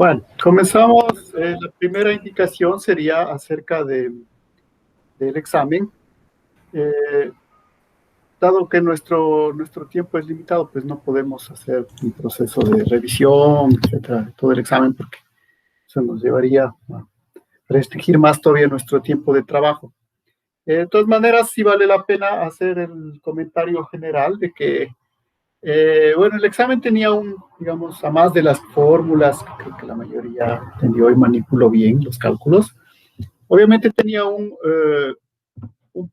Bueno, comenzamos. La primera indicación sería acerca del examen. Eh, Dado que nuestro tiempo es limitado, pues no podemos hacer un proceso de revisión, etcétera, de todo el examen, porque eso nos llevaría a restringir más todavía nuestro tiempo de trabajo. De todas maneras, sí vale la pena hacer el comentario general de que bueno, el examen tenía digamos, a más de las fórmulas, que creo que la mayoría entendió y manipuló bien los cálculos, obviamente tenía un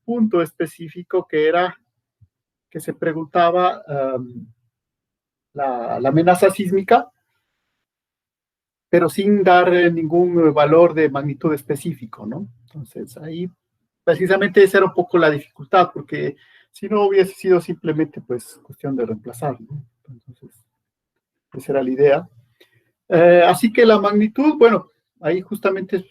punto específico que era que se preguntaba la amenaza sísmica, pero sin dar ningún valor de magnitud específico, ¿no? Entonces, ahí precisamente esa era un poco la dificultad, porque si no hubiese sido simplemente, pues, cuestión de reemplazar, ¿no? Entonces, esa era la idea. Así que la magnitud, bueno, ahí justamente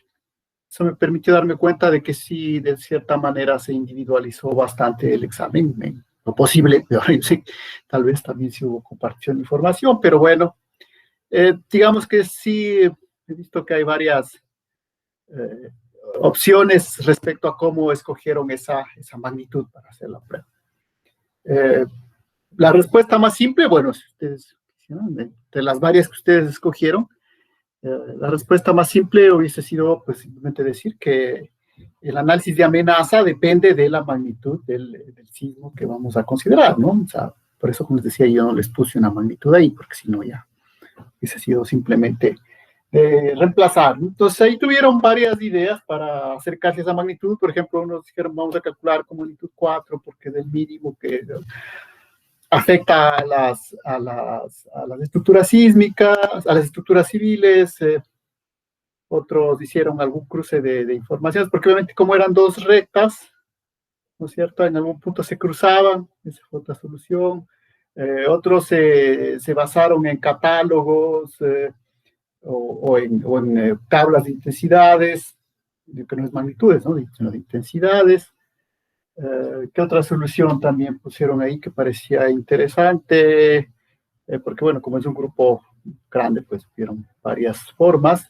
eso me permitió darme cuenta de que sí, de cierta manera se individualizó bastante el examen, en lo posible, pero sí, tal vez también sí hubo compartición de información, pero bueno, digamos que sí he visto que hay varias eh, opciones respecto a cómo escogieron esa magnitud para hacer la prueba. Eh, la respuesta más simple, bueno, si ustedes, ¿no? De las varias que ustedes escogieron, la respuesta más simple hubiese sido, pues, simplemente decir que el análisis de amenaza depende de la magnitud del sismo que vamos a considerar, ¿no? O sea, por eso, como les decía, yo no les puse una magnitud ahí, porque si no ya hubiese sido simplemente reemplazar, ¿no? Entonces, ahí tuvieron varias ideas para acercarse a esa magnitud. Por ejemplo, unos dijeron, vamos a calcular con magnitud 4, porque es el mínimo que afecta a las estructuras sísmicas, a las estructuras civiles. Otros hicieron algún cruce de informaciones, porque obviamente como eran dos rectas, ¿no es cierto? En algún punto se cruzaban, esa fue otra solución. Otros se basaron en catálogos o en tablas de intensidades, que no es magnitudes, ¿no? Sino de intensidades. ¿Qué otra solución también pusieron ahí que parecía interesante? Porque bueno, como es un grupo grande, pues vieron varias formas.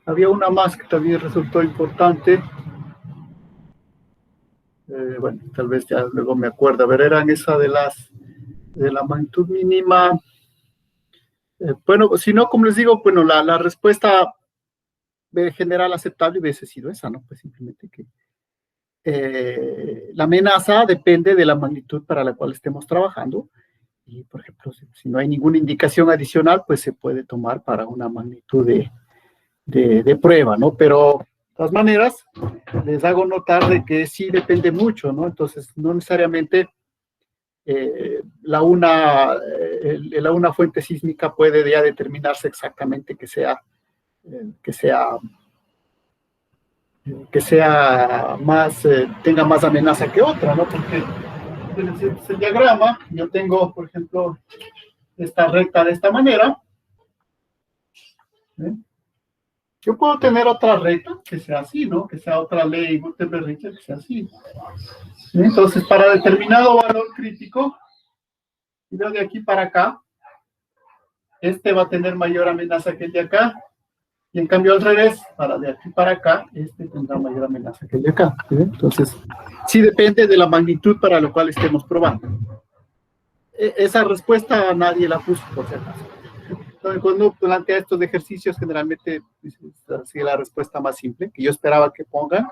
Había una más que también resultó importante. Bueno, tal vez ya luego me acuerdo. A ver, eran esa de la magnitud mínima. Bueno, si no, como les digo, bueno, la respuesta general aceptable hubiese sido esa, ¿no? Pues simplemente que la amenaza depende de la magnitud para la cual estemos trabajando. Y, por ejemplo, si no hay ninguna indicación adicional, pues se puede tomar para una magnitud de prueba, ¿no? Pero, de todas maneras, les hago notar de que sí depende mucho, ¿no? Entonces, no necesariamente la una fuente sísmica puede ya determinarse exactamente que sea más, tenga más amenaza que otra, ¿no? Porque el diagrama, yo tengo, por ejemplo, esta recta de esta manera. ¿Eh? Yo puedo tener otra recta que sea así, ¿no? Que sea otra ley Gutenberg-Richter que sea así. Entonces, para determinado valor crítico, y de aquí para acá, este va a tener mayor amenaza que el de acá, y en cambio al revés, para de aquí para acá, este tendrá mayor amenaza que el de acá. ¿Sí? Entonces, sí depende de la magnitud para lo cual estemos probando. Esa respuesta nadie la puso, por si acaso. Entonces, cuando plantea estos ejercicios, generalmente sigue la respuesta más simple, que yo esperaba que pongan.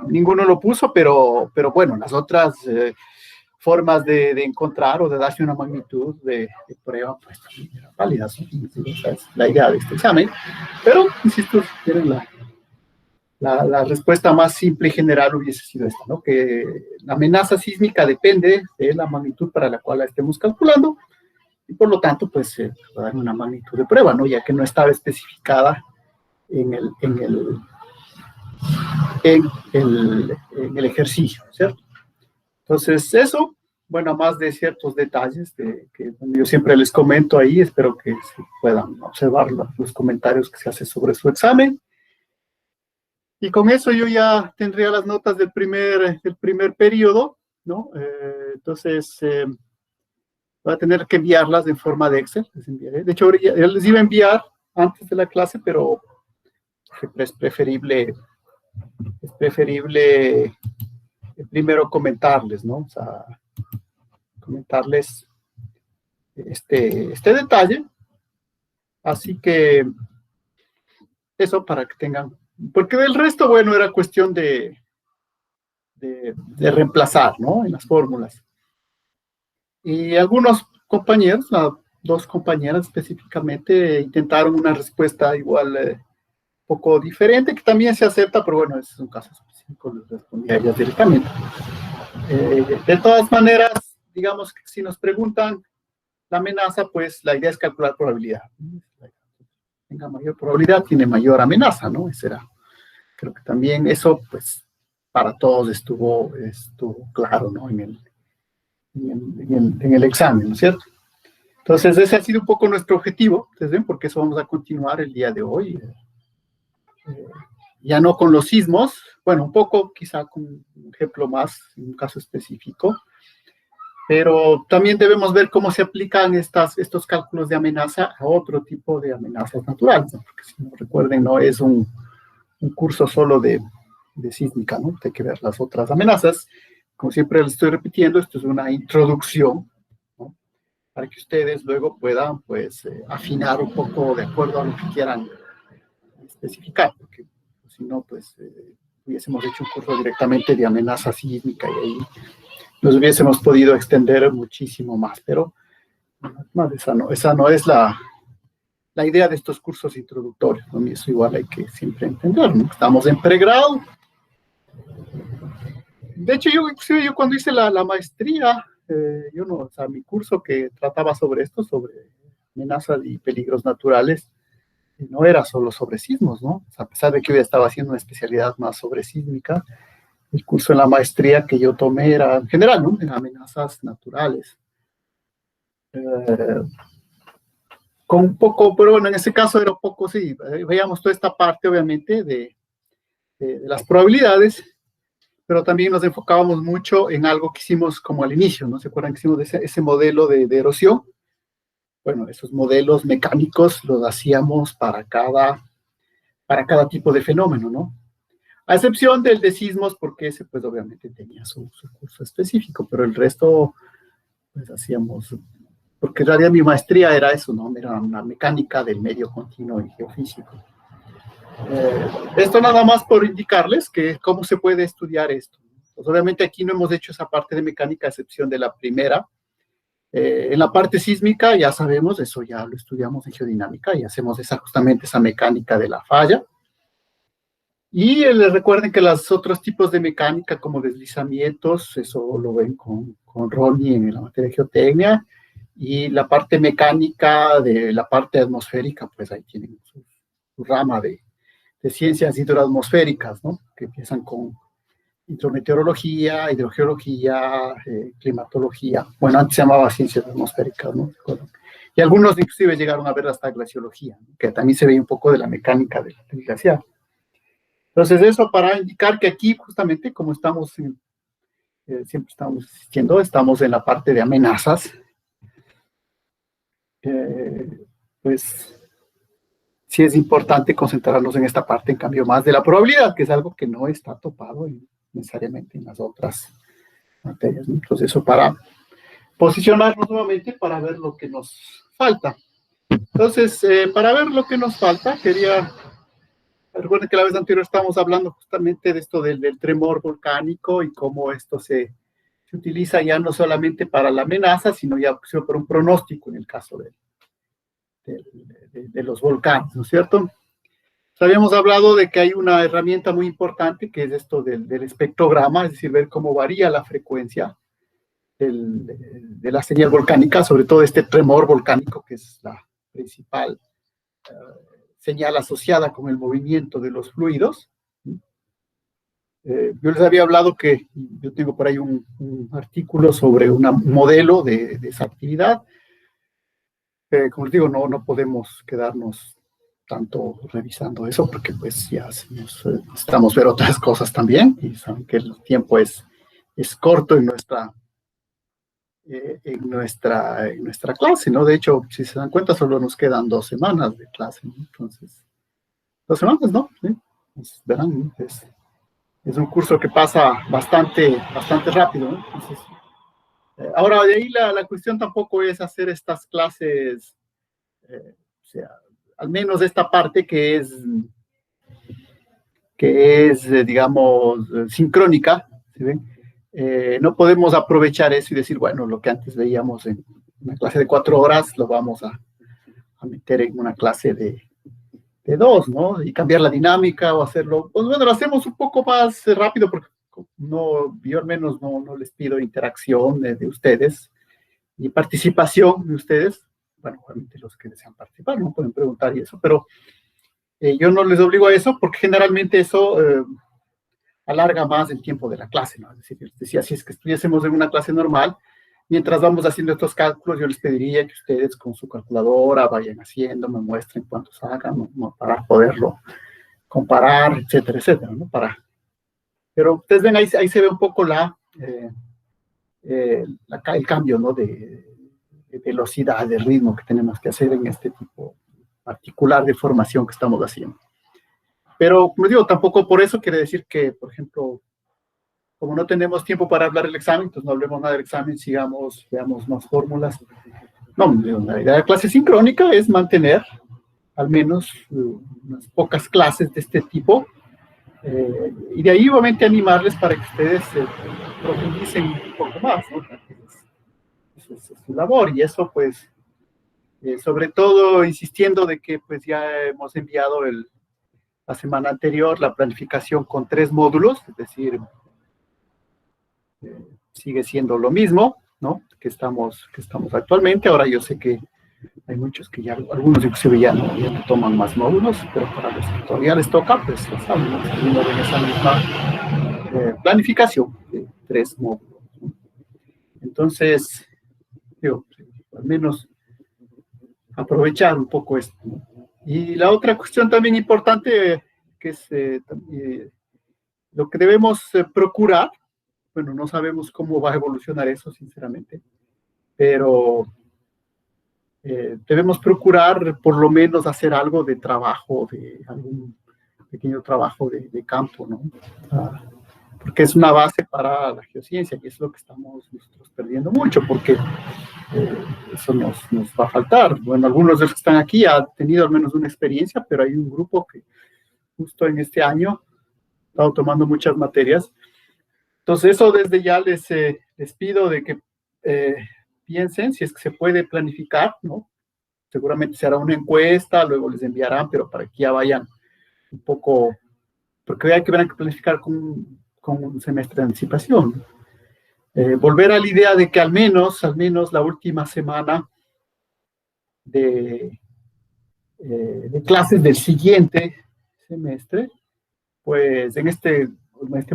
Ninguno lo puso, pero bueno, las otras formas de encontrar o de darse una magnitud de prueba, pues también eran válidas, ¿no? Esa es la idea de este examen. Pero, insisto, tienen la respuesta más simple y general hubiese sido esta, ¿no? Que la amenaza sísmica depende de la magnitud para la cual la estemos calculando y por lo tanto, pues va a dar una magnitud de prueba, ¿no? Ya que no estaba especificada en el ejercicio, ¿cierto? Entonces, eso, bueno, más de ciertos detalles que yo siempre les comento ahí, espero que puedan observar los comentarios que se hacen sobre su examen. Y con eso yo ya tendría las notas del primer periodo, ¿no? Entonces, Voy a tener que enviarlas en forma de Excel. Les enviaré. De hecho, yo les iba a enviar antes de la clase, pero es preferible primero comentarles, ¿no? O sea, comentarles este detalle. Así que eso para que tengan, porque del resto, bueno, era cuestión de reemplazar, ¿no? En las fórmulas. Y algunos compañeros, dos compañeras específicamente, intentaron una respuesta igual un poco diferente, que también se acepta, pero bueno, ese es un caso específico, les respondí a ellas directamente. De todas maneras, digamos que si nos preguntan la amenaza, pues la idea es calcular probabilidad. Tenga mayor probabilidad, tiene mayor amenaza, ¿no? Ese era, creo que también eso, pues, para todos estuvo claro, ¿no? En el examen, ¿no es cierto? Entonces, ese ha sido un poco nuestro objetivo, ustedes ven, porque eso vamos a continuar el día de hoy. Ya no con los sismos, bueno, un poco quizá con un ejemplo más, un caso específico, pero también debemos ver cómo se aplican estos cálculos de amenaza a otro tipo de amenazas naturales, ¿no? Porque si no recuerden, no es un curso solo de sísmica, ¿no? Hay que ver las otras amenazas. Como siempre les estoy repitiendo, esto es una introducción, ¿no? Para que ustedes luego puedan, pues, afinar un poco de acuerdo a lo que quieran especificar, porque si no, pues, hubiésemos hecho un curso directamente de amenaza sísmica y ahí nos hubiésemos podido extender muchísimo más, pero no, esa no es la idea de estos cursos introductorios, ¿no? Y eso igual hay que siempre entender, ¿no? Estamos en pregrado. De hecho, yo cuando hice la maestría, o sea, mi curso que trataba sobre esto, sobre amenazas y peligros naturales, no era solo sobre sismos, ¿no? O sea, a pesar de que yo estaba haciendo una especialidad más sobre sísmica, el curso en la maestría que yo tomé era en general, ¿no? En amenazas naturales. Con un poco, pero bueno, en ese caso era un poco, sí, veíamos toda esta parte, obviamente, de las probabilidades, pero también nos enfocábamos mucho en algo que hicimos como al inicio, ¿no? ¿Se acuerdan que hicimos ese modelo de erosión? Bueno, esos modelos mecánicos los hacíamos para cada tipo de fenómeno, ¿no? A excepción del de sismos, porque ese pues obviamente tenía su curso específico, pero el resto pues hacíamos, porque en realidad mi maestría era eso, ¿no? Era una mecánica del medio continuo y geofísico. Esto nada más por indicarles que cómo se puede estudiar esto. Pues obviamente aquí no hemos hecho esa parte de mecánica a excepción de la primera. En la parte sísmica ya sabemos, eso ya lo estudiamos en geodinámica y hacemos justamente esa mecánica de la falla. Y recuerden que los otros tipos de mecánica como deslizamientos, eso lo ven con Ronnie en la materia de geotecnia, y la parte mecánica de la parte atmosférica, pues ahí tienen su rama de ciencias hidroatmosféricas, ¿no? Que empiezan con hidrometeorología, hidrogeología, climatología. Bueno, antes se llamaba ciencias atmosféricas, ¿no? Y algunos inclusive llegaron a ver hasta glaciología, ¿no? Que también se ve un poco de la mecánica del glaciar. Entonces, eso para indicar que aquí, justamente, como estamos, siempre estamos insistiendo, estamos en la parte de amenazas, pues sí es importante concentrarnos en esta parte, en cambio, más de la probabilidad, que es algo que no está topado necesariamente en las otras materias, ¿no? Entonces, eso para posicionarnos nuevamente para ver lo que nos falta. Entonces, para ver lo que nos falta, recuerden que la vez anterior estábamos hablando justamente de esto del tremor volcánico y cómo esto se utiliza ya no solamente para la amenaza, sino ya para un pronóstico en el caso de los volcanes, ¿no es cierto? Habíamos hablado de que hay una herramienta muy importante que es esto del espectrograma, es decir, ver cómo varía la frecuencia de la señal volcánica, sobre todo este tremor volcánico, que es la principal señal asociada con el movimiento de los fluidos. Yo les había hablado que yo tengo por ahí un artículo sobre un modelo de esa actividad. Como les digo, no podemos quedarnos tanto revisando eso porque pues ya necesitamos ver otras cosas también y saben que el tiempo es corto en en nuestra clase, ¿no? De hecho, si se dan cuenta, solo nos quedan 2 semanas de clase, ¿no? Entonces, 2 semanas, ¿no? Sí, pues, verán, ¿no? Es un curso que pasa bastante rápido, ¿no? Entonces, ahora, de ahí la cuestión tampoco es hacer estas clases, o sea, al menos esta parte que es digamos, sincrónica, ¿sí ven? No podemos aprovechar eso y decir, bueno, lo que antes veíamos en una clase de 4 horas, lo vamos a meter en una clase de 2, ¿no? Y cambiar la dinámica o hacerlo, pues bueno, lo hacemos un poco más rápido porque no, yo al menos no les pido interacción de ustedes y participación de ustedes. Bueno, obviamente los que desean participar no pueden preguntar y eso, pero yo no les obligo a eso porque generalmente eso alarga más el tiempo de la clase, ¿no? Es decir, yo les decía, si es que estuviésemos en una clase normal, mientras vamos haciendo estos cálculos, yo les pediría que ustedes con su calculadora vayan haciendo, me muestren cuántos hagan, ¿no? Para poderlo comparar, etcétera, etcétera, ¿no? Pero ustedes ven, ahí se ve un poco el cambio, ¿no? De velocidad, de ritmo que tenemos que hacer en este tipo particular de formación que estamos haciendo. Pero, como digo, tampoco por eso quiere decir que, por ejemplo, como no tenemos tiempo para hablar del examen, entonces no hablemos nada del examen, sigamos, veamos más fórmulas. No, la idea de la clase sincrónica es mantener al menos unas pocas clases de este tipo, y de ahí obviamente animarles para que ustedes profundicen un poco más, ¿no? Eso es su labor, y eso pues, sobre todo insistiendo de que pues ya hemos enviado la semana anterior la planificación con 3 módulos, es decir, sigue siendo lo mismo, ¿no? Que estamos actualmente. Ahora yo sé que hay muchos que ya, algunos inclusive ya no toman más módulos, pero para los que todavía les toca, pues ya saben, seguimos en esa misma planificación de 3 módulos, ¿no? Entonces, digo, al menos aprovechar un poco esto, ¿no? Y la otra cuestión también importante, que es lo que debemos procurar, bueno, no sabemos cómo va a evolucionar eso, sinceramente, pero debemos procurar por lo menos hacer algo de trabajo, de algún pequeño trabajo de campo, ¿no? Porque es una base para la geociencia y es lo que estamos nosotros perdiendo mucho, porque eso nos va a faltar. Bueno, algunos de los que están aquí han tenido al menos una experiencia, pero hay un grupo que justo en este año ha estado tomando muchas materias. Entonces, eso desde ya les pido de que piensen si es que se puede planificar, ¿no? Seguramente se hará una encuesta, luego les enviarán, pero para que ya vayan un poco, porque hay que planificar con un semestre de anticipación. Volver a la idea de que al menos la última semana de clases del siguiente semestre, pues en este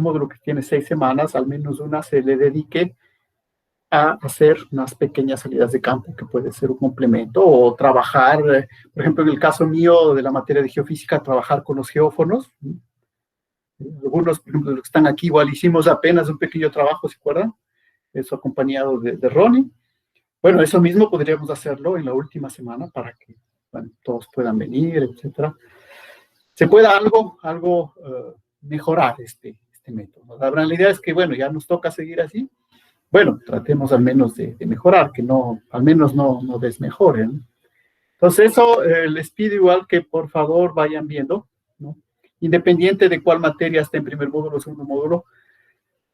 módulo que tiene 6 semanas, al menos una se le dedique a hacer unas pequeñas salidas de campo, que puede ser un complemento, o trabajar, por ejemplo, en el caso mío de la materia de geofísica, trabajar con los geófonos. Algunos, por ejemplo, los que están aquí, igual hicimos apenas un pequeño trabajo, ¿se acuerdan? Eso acompañado de Ronnie. Bueno, eso mismo podríamos hacerlo en la última semana para que, bueno, todos puedan venir, etcétera. Se pueda algo mejorar este método. La idea es que, bueno, ya nos toca seguir así. Bueno, tratemos al menos de mejorar, que no, al menos no desmejoren. Entonces, eso les pido igual que por favor vayan viendo, ¿no? Independiente de cuál materia esté en primer módulo o segundo módulo,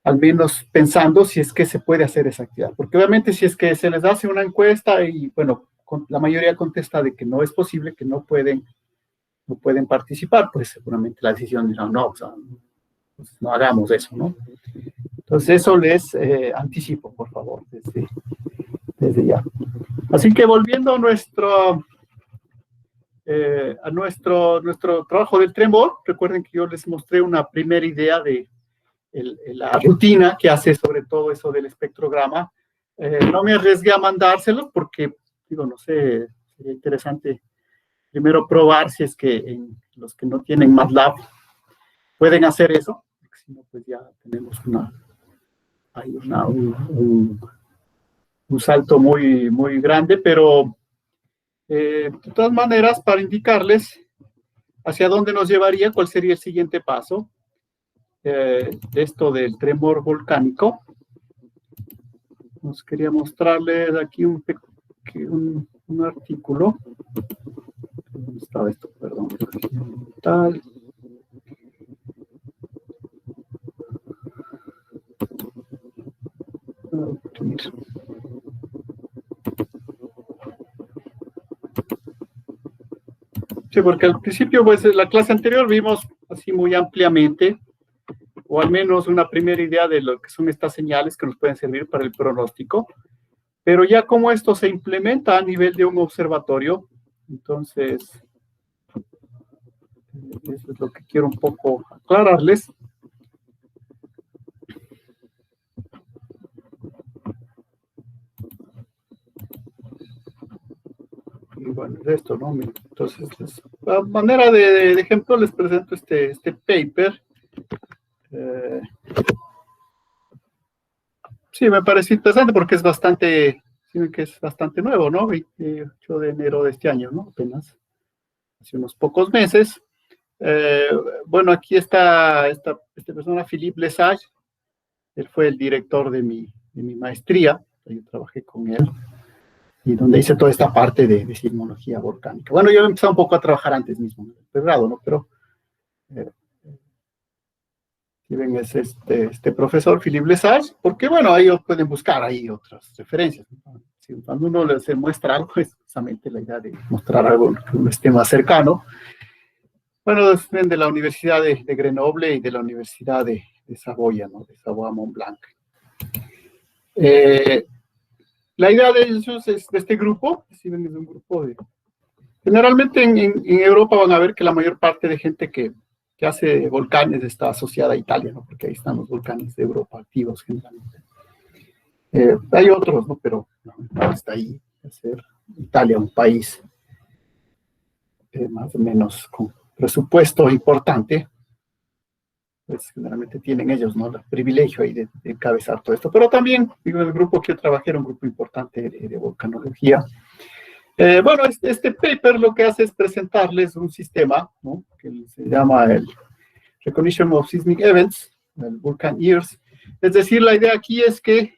al menos pensando si es que se puede hacer esa actividad. Porque obviamente si es que se les hace una encuesta y, bueno, la mayoría contesta de que no es posible, que no pueden participar, pues seguramente la decisión dirá, no, o sea, pues no hagamos eso, ¿no? Entonces, eso les anticipo, por favor, desde ya. Así que volviendo a nuestro trabajo del Tremor, recuerden que yo les mostré una primera idea de la rutina que hace sobre todo eso del espectrograma. No me arriesgué a mandárselo porque, digo, no sé, sería interesante primero probar si es que los que no tienen MATLAB pueden hacer eso, porque si no, pues ya tenemos un un salto muy, muy grande, pero de todas maneras, para indicarles hacia dónde nos llevaría, cuál sería el siguiente paso de esto del tremor volcánico. Nos quería mostrarles aquí un artículo. ¿Dónde estaba esto? Perdón. Tal. Sí, porque al principio, pues en la clase anterior vimos así muy ampliamente, o al menos una primera idea de lo que son estas señales que nos pueden servir para el pronóstico, pero ya como esto se implementa a nivel de un observatorio, entonces, eso es lo que quiero un poco aclararles. Y bueno, es esto, ¿no? Entonces, a manera de ejemplo, les presento este paper. Sí, me parece interesante porque es bastante nuevo, ¿no? 28 de enero de este año, ¿no? Apenas hace unos pocos meses. Bueno, aquí está esta persona, Philippe Lesage. Él fue el director de mi maestría. Yo trabajé con él y donde hice toda esta parte de sismología volcánica. Bueno, yo he empezado un poco a trabajar antes mismo, en el pregrado, ¿no? Pero si ven, es este profesor, Philippe Lesage, porque, bueno, ellos pueden buscar ahí otras referencias, ¿no? Si cuando uno les muestra algo, es justamente la idea de mostrar algo que uno esté más cercano. Bueno, ven de la Universidad de Grenoble y de la Universidad de Saboya, ¿no? De Savoie-Mont-Blanc. La idea de ellos es de este grupo, si ven, es un grupo de... Generalmente en Europa van a ver que la mayor parte de gente que hace volcanes está asociada a Italia, ¿no? Porque ahí están los volcanes de Europa activos generalmente. Hay otros, ¿no? Pero no está ahí. Ser Italia un país más o menos con presupuesto importante, pues generalmente tienen ellos, ¿no? El privilegio ahí de encabezar todo esto. Pero también, digo, el grupo que yo trabajé era un grupo importante de volcanología. Bueno, este paper lo que hace es presentarles un sistema, ¿no? Que se llama el Recognition of Seismic Events, el Volcan Years. Es decir, la idea aquí es que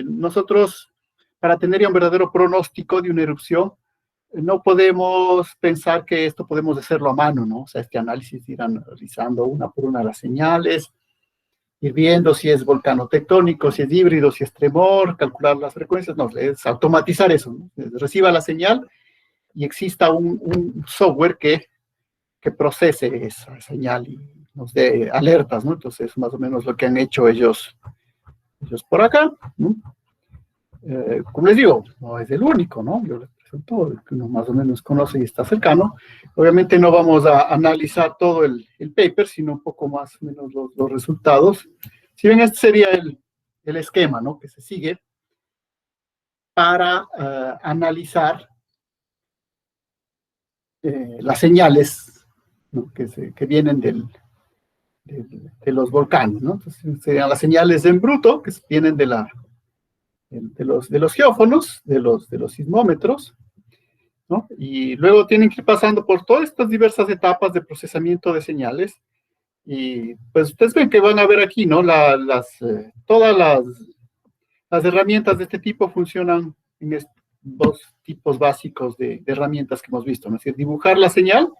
nosotros, para tener ya un verdadero pronóstico de una erupción, no podemos pensar que esto podemos hacerlo a mano, ¿no? O sea, este análisis ir analizando una por una las señales, ir viendo si es volcano-tectónico, si es híbrido, si es tremor, calcular las frecuencias, no, es automatizar eso, ¿no? Reciba la señal y exista un software que procese esa señal y nos dé alertas, ¿no? Entonces, más o menos lo que han hecho ellos por acá, ¿no? Como les digo, no es el único, ¿no? Yo les presento el que uno más o menos conoce y está cercano. Obviamente no vamos a analizar todo el paper, sino un poco más o menos los resultados. Si ven, este sería el esquema, ¿no? Que se sigue para analizar las señales, ¿no? que vienen de los volcanes, ¿no? Entonces serían las señales en bruto, que vienen de los geófonos, de los sismómetros, ¿no? Y luego tienen que ir pasando por todas estas diversas etapas de procesamiento de señales. Y pues ustedes ven que van a ver aquí, ¿no? Todas las herramientas de este tipo funcionan en dos tipos básicos de herramientas que hemos visto, ¿no? Es decir, dibujar la señal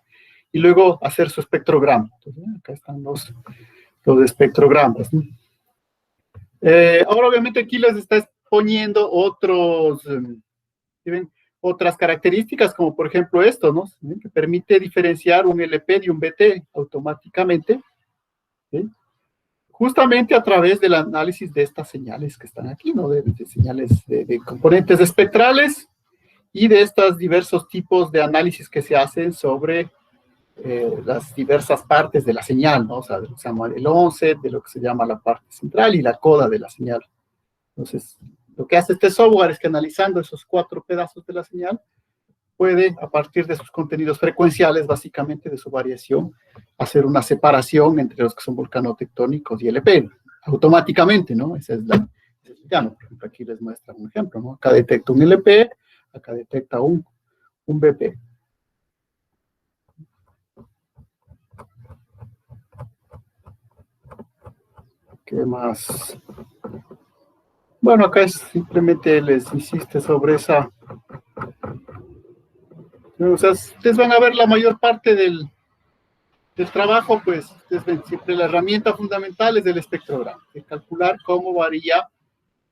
y luego hacer su espectrograma. Entonces, acá están los espectrogramas, ¿no? Ahora, obviamente, aquí les está poniendo otras características, como por ejemplo esto, ¿no? Que permite diferenciar un LP de un BT automáticamente, ¿sí? Justamente a través del análisis de estas señales que están aquí, ¿no? De señales de componentes espectrales y de estos diversos tipos de análisis que se hacen sobre las diversas partes de la señal, ¿no? O sea, de lo que se llama el onset, de lo que se llama la parte central y la coda de la señal. Entonces, lo que hace este software es que analizando esos 4 pedazos de la señal, puede, a partir de sus contenidos frecuenciales, básicamente de su variación, hacer una separación entre los que son volcanotectónicos y LP, automáticamente, ¿no? Esa es la cotidiano. Por ejemplo, aquí les muestra un ejemplo, ¿no? Acá detecta un LP, acá detecta un BP. ¿Qué más? Bueno, acá es simplemente les insiste sobre esa. O sea, ustedes van a ver la mayor parte del trabajo, pues, ustedes ven siempre la herramienta fundamental es del espectrograma, de calcular cómo varía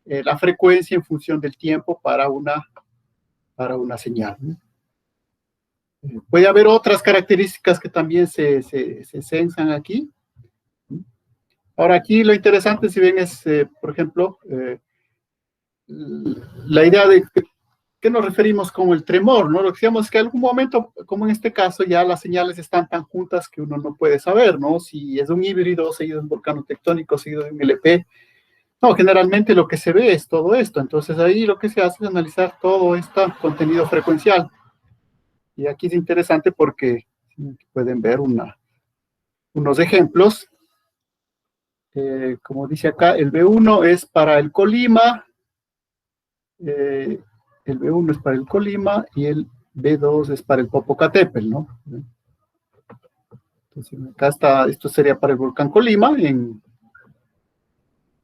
la frecuencia en función del tiempo para una señal, ¿no? Puede haber otras características que también se censan aquí. Ahora, aquí lo interesante, si ven, es, por ejemplo, la idea de qué nos referimos con el tremor, ¿no? Lo que decíamos es que en algún momento, como en este caso, ya las señales están tan juntas que uno no puede saber, ¿no? Si es un híbrido seguido de un volcán tectónico, seguido de un LP. No, generalmente lo que se ve es todo esto. Entonces ahí lo que se hace es analizar todo este contenido frecuencial. Y aquí es interesante porque pueden ver unos ejemplos. Como dice acá, el B1 es para el Colima, el B1 es para el Colima y el B2 es para el Popocatépetl, ¿no? Entonces acá está, esto sería para el volcán Colima,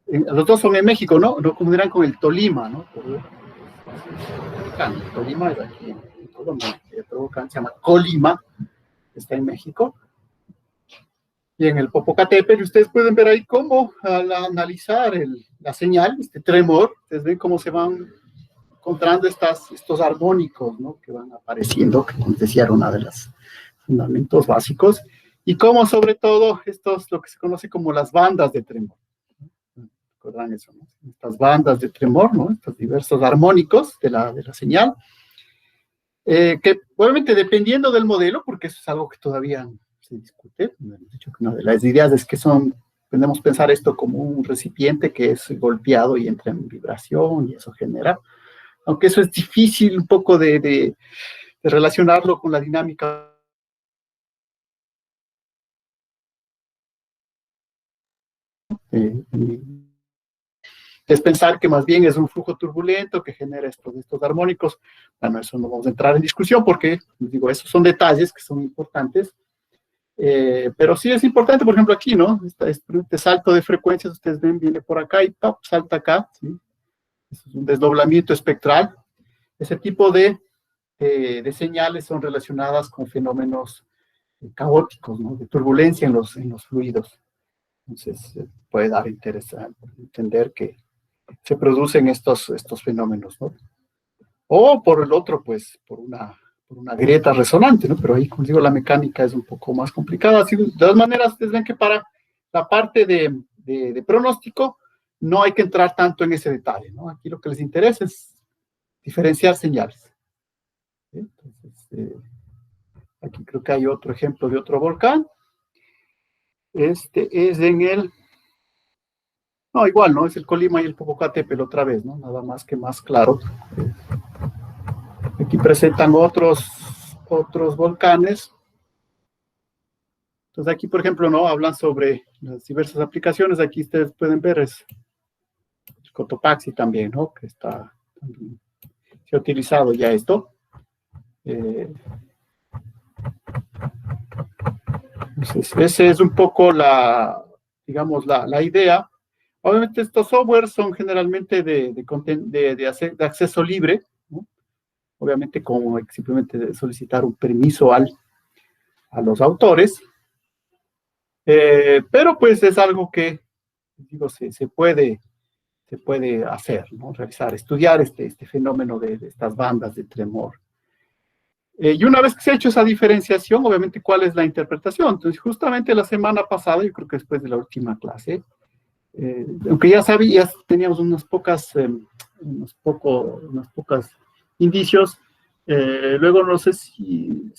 los dos son en México, ¿no? No confundirán con el Tolima, ¿no? El Tolima es aquí en Colombia, y otro volcán se llama Colima, está en México. Y en el Popocatépetl, ustedes pueden ver ahí cómo al analizar la señal, este tremor, ustedes ven cómo se van encontrando estos armónicos, ¿no? Que van apareciendo, que como decía era uno de los fundamentos básicos, y cómo sobre todo estos, lo que se conoce como las bandas de tremor. ¿Recuerdan eso, no? Estas bandas de tremor, ¿no? Estos diversos armónicos de la señal, que obviamente dependiendo del modelo, porque eso es algo que todavía se discute, de hecho, una de las ideas es que podemos pensar esto como un recipiente que es golpeado y entra en vibración y eso genera, aunque eso es difícil un poco de relacionarlo con la dinámica. Es pensar que más bien es un flujo turbulento que genera estos armónicos. Bueno, eso no vamos a entrar en discusión porque, digo, esos son detalles que son importantes. Pero sí es importante, por ejemplo, aquí, ¿no? Este salto de frecuencias, ustedes ven, viene por acá y ¡pap! Salta acá, ¿sí? Eso es un desdoblamiento espectral. Ese tipo de señales son relacionadas con fenómenos caóticos, ¿no? De turbulencia en los fluidos. Entonces, puede dar interés a entender que se producen estos fenómenos, ¿no? O por el otro, pues, por una grieta resonante, ¿no? Pero ahí, como digo, la mecánica es un poco más complicada. Así, de todas maneras, ustedes ven que para la parte de pronóstico no hay que entrar tanto en ese detalle, ¿no? Aquí lo que les interesa es diferenciar señales. ¿Sí? Entonces, aquí creo que hay otro ejemplo de otro volcán. Este es no, igual, ¿no? Es el Colima y el Popocatépetl otra vez, ¿no? Nada más que más claro. Aquí presentan otros volcanes. Entonces aquí, por ejemplo, ¿no? Hablan sobre las diversas aplicaciones. Aquí ustedes pueden ver es el Cotopaxi también, ¿no? Que se ha utilizado ya esto. Entonces, esa es un poco digamos, la idea. Obviamente estos softwares son generalmente de acceso libre, ¿no? Obviamente como simplemente solicitar un permiso a los autores, pero pues es algo que, digo, se puede hacer, ¿no? Realizar, estudiar este fenómeno de estas bandas de tremor. Y una vez que se ha hecho esa diferenciación, obviamente, ¿cuál es la interpretación? Entonces, justamente la semana pasada, yo creo que después de la última clase, aunque ya teníamos unos pocos indicios, luego no sé si,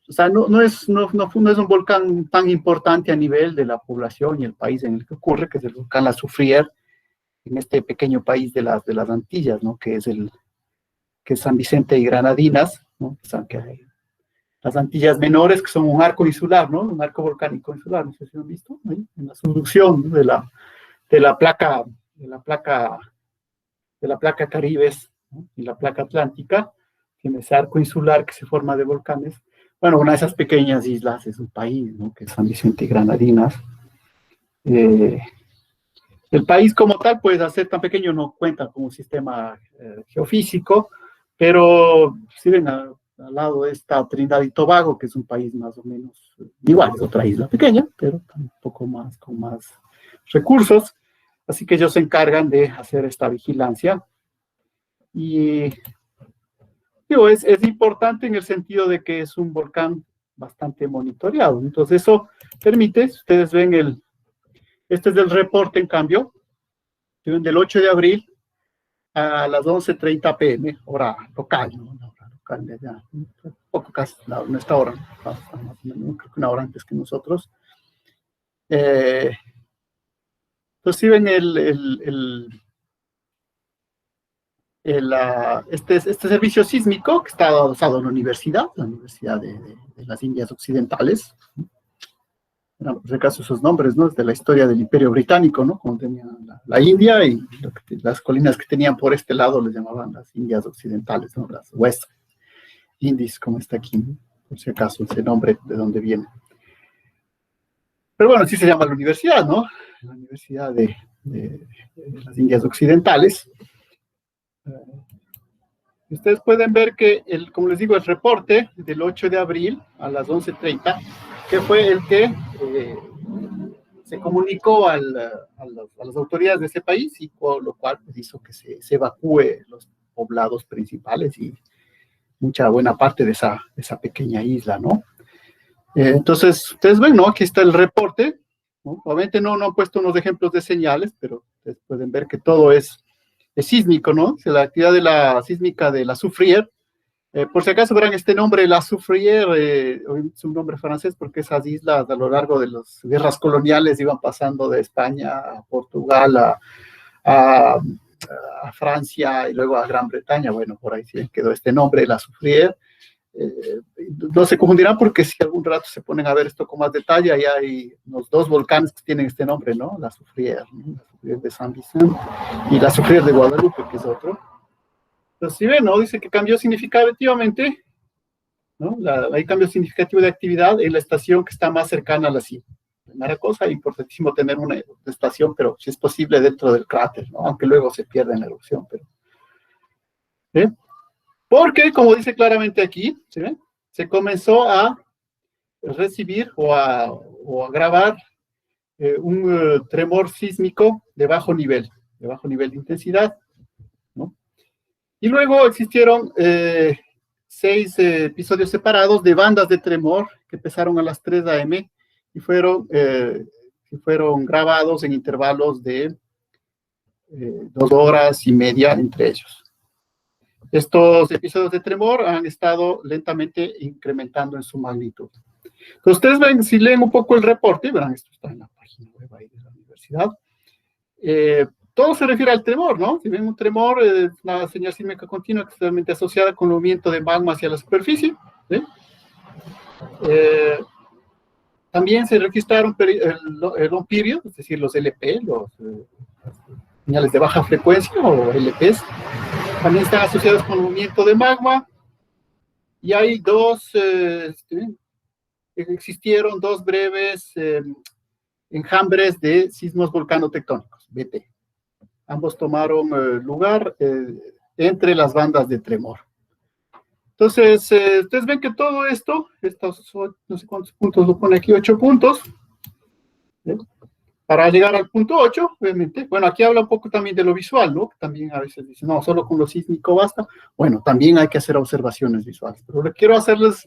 o sea, no es un volcán tan importante a nivel de la población y el país en el que ocurre, que es el volcán La Soufrière, en este pequeño país de las Antillas, ¿no? Que es San Vicente y Granadinas, ¿no? Que hay las Antillas Menores, que son un arco insular, ¿no? Un arco volcánico insular, no sé si lo han visto, ¿no? En la subducción, ¿no? de la placa de la placa Caribes, ¿no? Y la placa Atlántica, tiene ese arco insular que se forma de volcanes. Bueno, una de esas pequeñas islas es un país, ¿no? Que es San Vicente y Granadinas. El país como tal, pues al ser tan pequeño no cuenta con un sistema geofísico, pero si ven al lado está Trinidad y Tobago, que es un país más o menos igual, es otra isla pequeña, pero un poco más, con más recursos. Así que ellos se encargan de hacer esta vigilancia. Y digo, es importante en el sentido de que es un volcán bastante monitoreado. Entonces eso permite, si ustedes ven este es el reporte en cambio, del 8 de abril a las 11:30 p.m., hora local, ¿no? Una hora local de allá, un poco casi nuestra hora, creo que una hora antes que nosotros. Entonces, si ven este servicio sísmico que está adosado a la Universidad de las Indias Occidentales, bueno, por si acaso esos nombres, ¿no? Es de la historia del Imperio Británico, ¿no? Como tenía la India y las colinas que tenían por este lado les llamaban las Indias Occidentales, ¿no? Las West Indies, como está aquí, ¿no? Por si acaso ese nombre de dónde viene. Pero bueno, sí se llama la universidad, ¿no? La Universidad de las Indias Occidentales. Ustedes pueden ver que, como les digo, el reporte del 8 de abril a las 11:30, que fue el que se comunicó a las autoridades de ese país, y con lo cual pues, hizo que se evacúe los poblados principales y mucha buena parte de esa pequeña isla, ¿no? Entonces, ustedes ven, ¿no? Aquí está el reporte, ¿no? Obviamente no han puesto unos ejemplos de señales, pero ustedes pueden ver que todo es sísmico, ¿no? La actividad de la sísmica de la Soufrière. Por si acaso verán este nombre, la Soufrière, es un nombre francés porque esas islas a lo largo de las guerras coloniales iban pasando de España a Portugal, a Francia y luego a Gran Bretaña. Bueno, por ahí sí quedó este nombre, la Soufrière. No se confundirán porque si algún rato se ponen a ver esto con más detalle, ahí hay unos dos volcanes que tienen este nombre, ¿no? La Soufrière, ¿no? La Soufrière de San Vicente y la Soufrière de Guadalupe, que es otro. Entonces, si ven, ¿no? Dice que cambió significativamente, ¿no? Hay cambio significativo de actividad en la estación que está más cercana a la cima. Primera cosa, importantísimo tener una estación, pero si es posible dentro del cráter, ¿no? Aunque luego se pierda en la erupción, pero... ¿sí? Porque, como dice claramente aquí, ¿sí ven? Se comenzó a recibir o a grabar un tremor sísmico de bajo nivel de intensidad, ¿no? Y luego existieron 6 episodios separados de bandas de tremor que empezaron a las 3 a.m. y fueron grabados en intervalos de 2 horas y media entre ellos. Estos episodios de tremor han estado lentamente incrementando en su magnitud. Entonces, ustedes ven, si leen un poco el reporte, verán, esto está en la página web ahí de la universidad, todo se refiere al tremor, ¿no? Si ven un tremor, una señal sísmica continua que es realmente asociada con el movimiento de magma hacia la superficie, ¿sí? También se registraron el long period, es decir, los LP, señales de baja frecuencia o LPs, también están asociados con el movimiento de magma, y hay existieron dos breves enjambres de sismos volcano-tectónicos, BT. Ambos tomaron lugar entre las bandas de tremor. Entonces, ustedes ven que todo esto, estos, no sé cuántos puntos lo pone aquí, 8 puntos, ¿sí? Para llegar al punto 8, obviamente, bueno, aquí habla un poco también de lo visual, ¿no? También a veces dicen, no, solo con lo sísmico basta. Bueno, también hay que hacer observaciones visuales. Pero lo quiero hacerles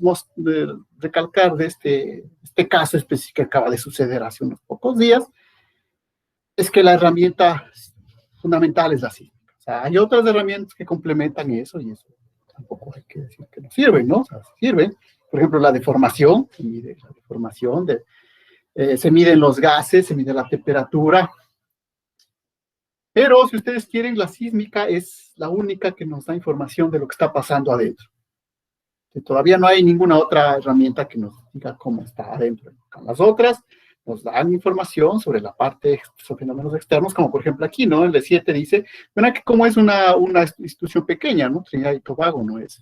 recalcar de este caso específico que acaba de suceder hace unos pocos días, es que la herramienta fundamental es la sísmica. O sea, hay otras herramientas que complementan eso, y eso tampoco hay que decir que no sirven, ¿no? O sea, sirven. Por ejemplo, la deformación, se miden los gases, se mide la temperatura, pero si ustedes quieren, la sísmica es la única que nos da información de lo que está pasando adentro. Todavía no hay ninguna otra herramienta que nos diga cómo está adentro. Las otras nos dan información sobre la parte, sobre fenómenos externos, como por ejemplo aquí, ¿no? El de 7 dice, bueno, que como es una institución pequeña, ¿no? Trinidad y Tobago no es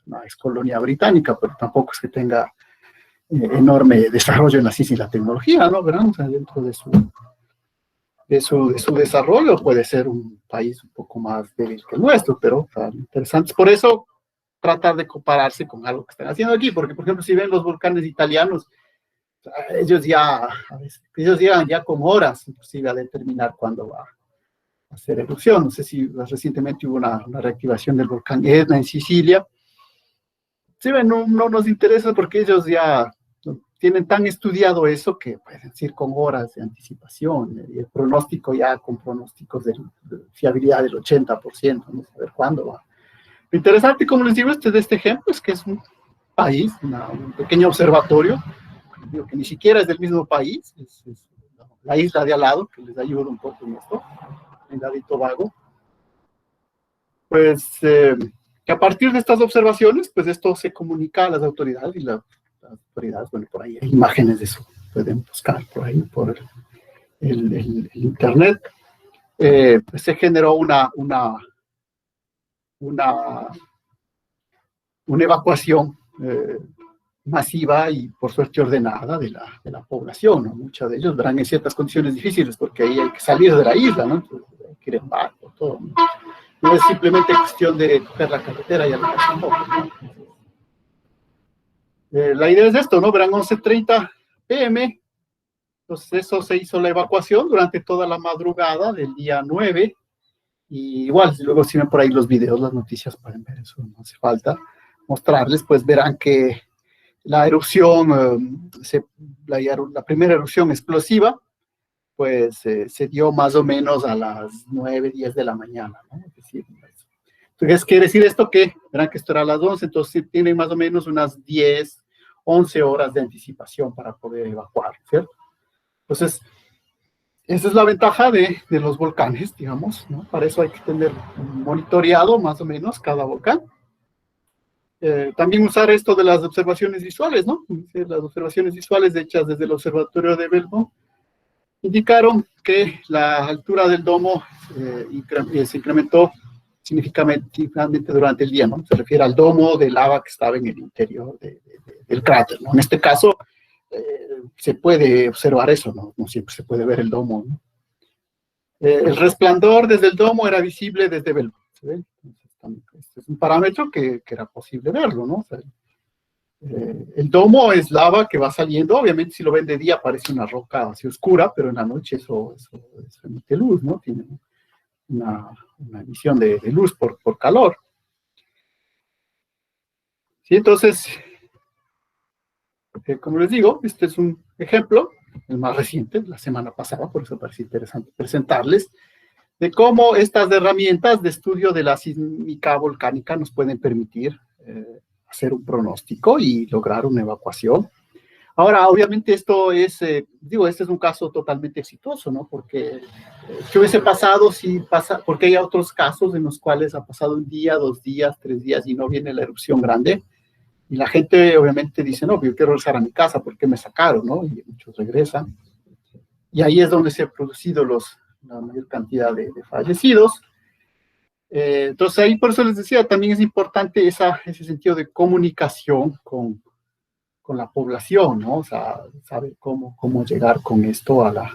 una ex colonia británica, pero tampoco es que tenga enorme desarrollo en la ciencia y la tecnología, ¿no? ¿Verdad? O sea, dentro de su desarrollo puede ser un país un poco más débil que el nuestro, pero o sea, interesante. Por eso tratar de compararse con algo que están haciendo aquí, porque por ejemplo si ven los volcanes italianos, ellos ellos llegan ya con horas inclusive a determinar cuándo va a hacer erupción. No sé si recientemente hubo una reactivación del volcán Etna en Sicilia. Sí, no nos interesa porque ellos ya tienen tan estudiado eso que pueden decir con horas de anticipación, y el pronóstico ya con pronósticos de fiabilidad del 80%, no saber cuándo va. Lo interesante, como les digo, de este ejemplo es que es un país, un pequeño observatorio, digo que ni siquiera es del mismo país, es la isla de al lado, que les ayuda un poco en esto, Trinidad y Tobago. Pues que a partir de estas observaciones, pues esto se comunica a las autoridades y las autoridades, bueno, por ahí hay imágenes de eso, pueden buscar por ahí, por el internet. Pues se generó una evacuación masiva y por suerte ordenada de la población, ¿no? Muchos de ellos verán en ciertas condiciones difíciles porque ahí hay que salir de la isla, ¿no? Entonces, hay que ir en barco, todo, ¿no? No es simplemente cuestión de coger la carretera y alejarse, ¿no? La idea es esto, ¿no? Verán 11:30 p.m. Entonces eso se hizo la evacuación durante toda la madrugada del día 9. Y igual, luego si ven por ahí los videos, las noticias pueden ver eso, no hace falta mostrarles, pues verán que la erupción, la primera erupción explosiva, pues se dio más o menos a las 9, 10 de la mañana, ¿no? Es decir, entonces, quiere decir esto que, verán que esto era a las 11, entonces tienen más o menos unas 10, 11 horas de anticipación para poder evacuar, ¿cierto? Entonces, esa es la ventaja de los volcanes, digamos, ¿no? Para eso hay que tener monitoreado más o menos cada volcán. También usar esto de las observaciones visuales, ¿no? Las observaciones visuales hechas desde el observatorio de Belmo indicaron que la altura del domo se incrementó significativamente durante el día, ¿no? Se refiere al domo de lava que estaba en el interior del cráter, ¿no? En este caso, se puede observar eso, ¿no? No siempre se puede ver el domo, ¿no? El resplandor desde el domo era visible desde Belmo, ¿se ve? Este es un parámetro que era posible verlo, ¿no? O sea, el domo es lava que va saliendo, obviamente si lo ven de día parece una roca así oscura, pero en la noche eso emite luz, ¿no? Tiene una emisión de luz por calor. ¿Sí? Entonces, como les digo, este es un ejemplo, el más reciente, la semana pasada, por eso parece interesante presentarles, de cómo estas herramientas de estudio de la sísmica volcánica nos pueden permitir hacer un pronóstico y lograr una evacuación. Ahora, obviamente esto es, este es un caso totalmente exitoso, ¿no? Porque, ¿qué hubiese pasado si pasa? Porque hay otros casos en los cuales ha pasado un día, 2 días, 3 días y no viene la erupción grande. Y la gente obviamente dice, no, yo quiero regresar a mi casa porque me sacaron, ¿no? Y muchos regresan. Y ahí es donde se ha producido la mayor cantidad de fallecidos. Entonces ahí por eso les decía, también es importante ese sentido de comunicación con la población, ¿no? O sea, saber cómo llegar con esto a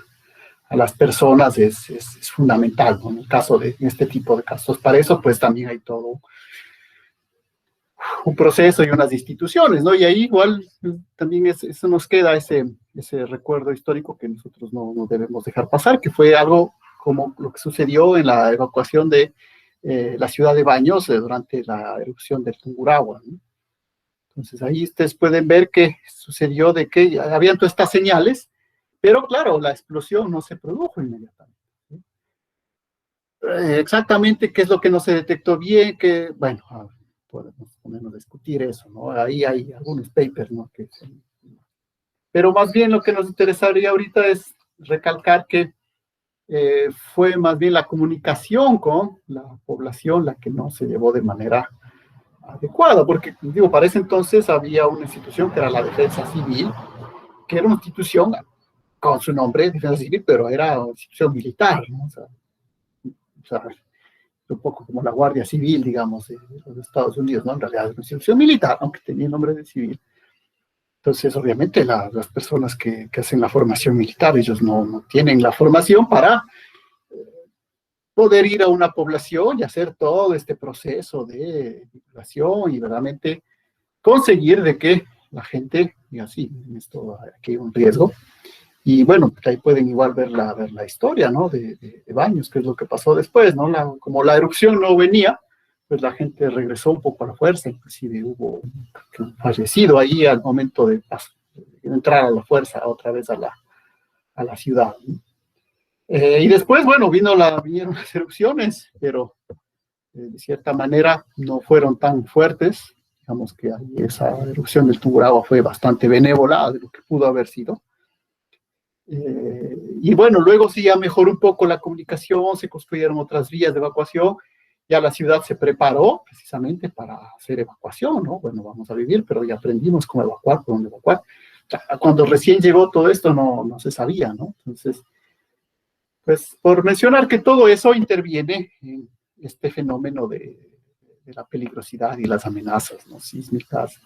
las personas es fundamental, ¿no? En este tipo de casos. Para eso, pues también hay todo un proceso y unas instituciones, ¿no? Y ahí igual también eso nos queda ese recuerdo histórico que nosotros no debemos dejar pasar, que fue algo como lo que sucedió en la evacuación de la ciudad de Baños durante la erupción del Tungurahua, ¿no? Entonces ahí ustedes pueden ver que sucedió de que habían todas estas señales, pero claro, la explosión no se produjo inmediatamente, ¿sí? Exactamente qué es lo que no se detectó bien, que, bueno, podemos ponernos a discutir eso, ¿no? Ahí hay algunos papers, ¿no? Pero más bien lo que nos interesaría ahorita es recalcar que fue más bien la comunicación con la población la que no se llevó de manera adecuada, porque, digo, para ese entonces había una institución que era la Defensa Civil, que era una institución con su nombre, defensa civil, pero era una institución militar, ¿no? O sea, un poco como la Guardia Civil, digamos, de los Estados Unidos, ¿no? En realidad es una institución militar, aunque tenía el nombre de civil. Entonces, obviamente, las personas que hacen la formación militar, ellos no tienen la formación para poder ir a una población y hacer todo este proceso de vinculación y verdaderamente conseguir de que la gente diga, sí, esto, aquí hay un riesgo. Y bueno, ahí pueden igual ver la historia, ¿no? De Baños, que es lo que pasó después, ¿no? Como la erupción no venía, pues la gente regresó un poco a la fuerza, inclusive hubo un fallecido ahí al momento de entrar a la fuerza otra vez a la ciudad, ¿no? Y después, bueno, vinieron las erupciones, pero de cierta manera no fueron tan fuertes. Digamos que esa erupción del Tungurahua fue bastante benévola de lo que pudo haber sido. Y bueno, luego sí ya mejoró un poco la comunicación, se construyeron otras vías de evacuación, ya la ciudad se preparó precisamente para hacer evacuación, ¿no? Bueno, vamos a vivir, pero ya aprendimos cómo evacuar, por dónde evacuar. Cuando recién llegó todo esto no se sabía, ¿no? Entonces, pues por mencionar que todo eso interviene en este fenómeno de la peligrosidad y las amenazas, ¿no? Sísmicas.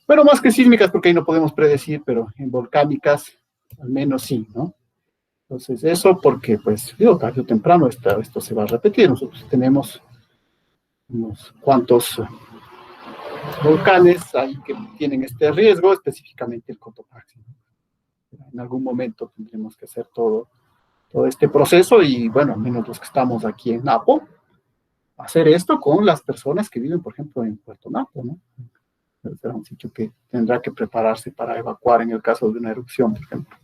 Bueno, más que sísmicas, porque ahí no podemos predecir, pero en volcánicas al menos sí, ¿no? Entonces, eso porque, pues, digo, tarde o temprano esto se va a repetir. Nosotros tenemos unos cuantos volcanes ahí que tienen este riesgo, específicamente el Cotopaxi, ¿no? En algún momento tendremos que hacer todo este proceso y, bueno, al menos los que estamos aquí en Napo, hacer esto con las personas que viven, por ejemplo, en Puerto Napo, ¿no? Será un sitio que tendrá que prepararse para evacuar en el caso de una erupción, por ejemplo.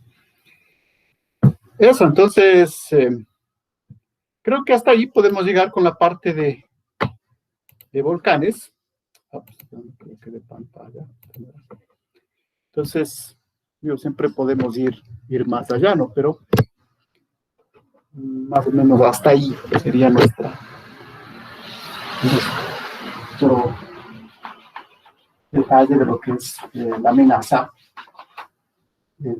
Eso, entonces, creo que hasta ahí podemos llegar con la parte de volcanes. Creo que de pantalla. Entonces, siempre podemos ir más allá, ¿no? Pero más o menos hasta ahí sería nuestro detalle de lo que es la amenaza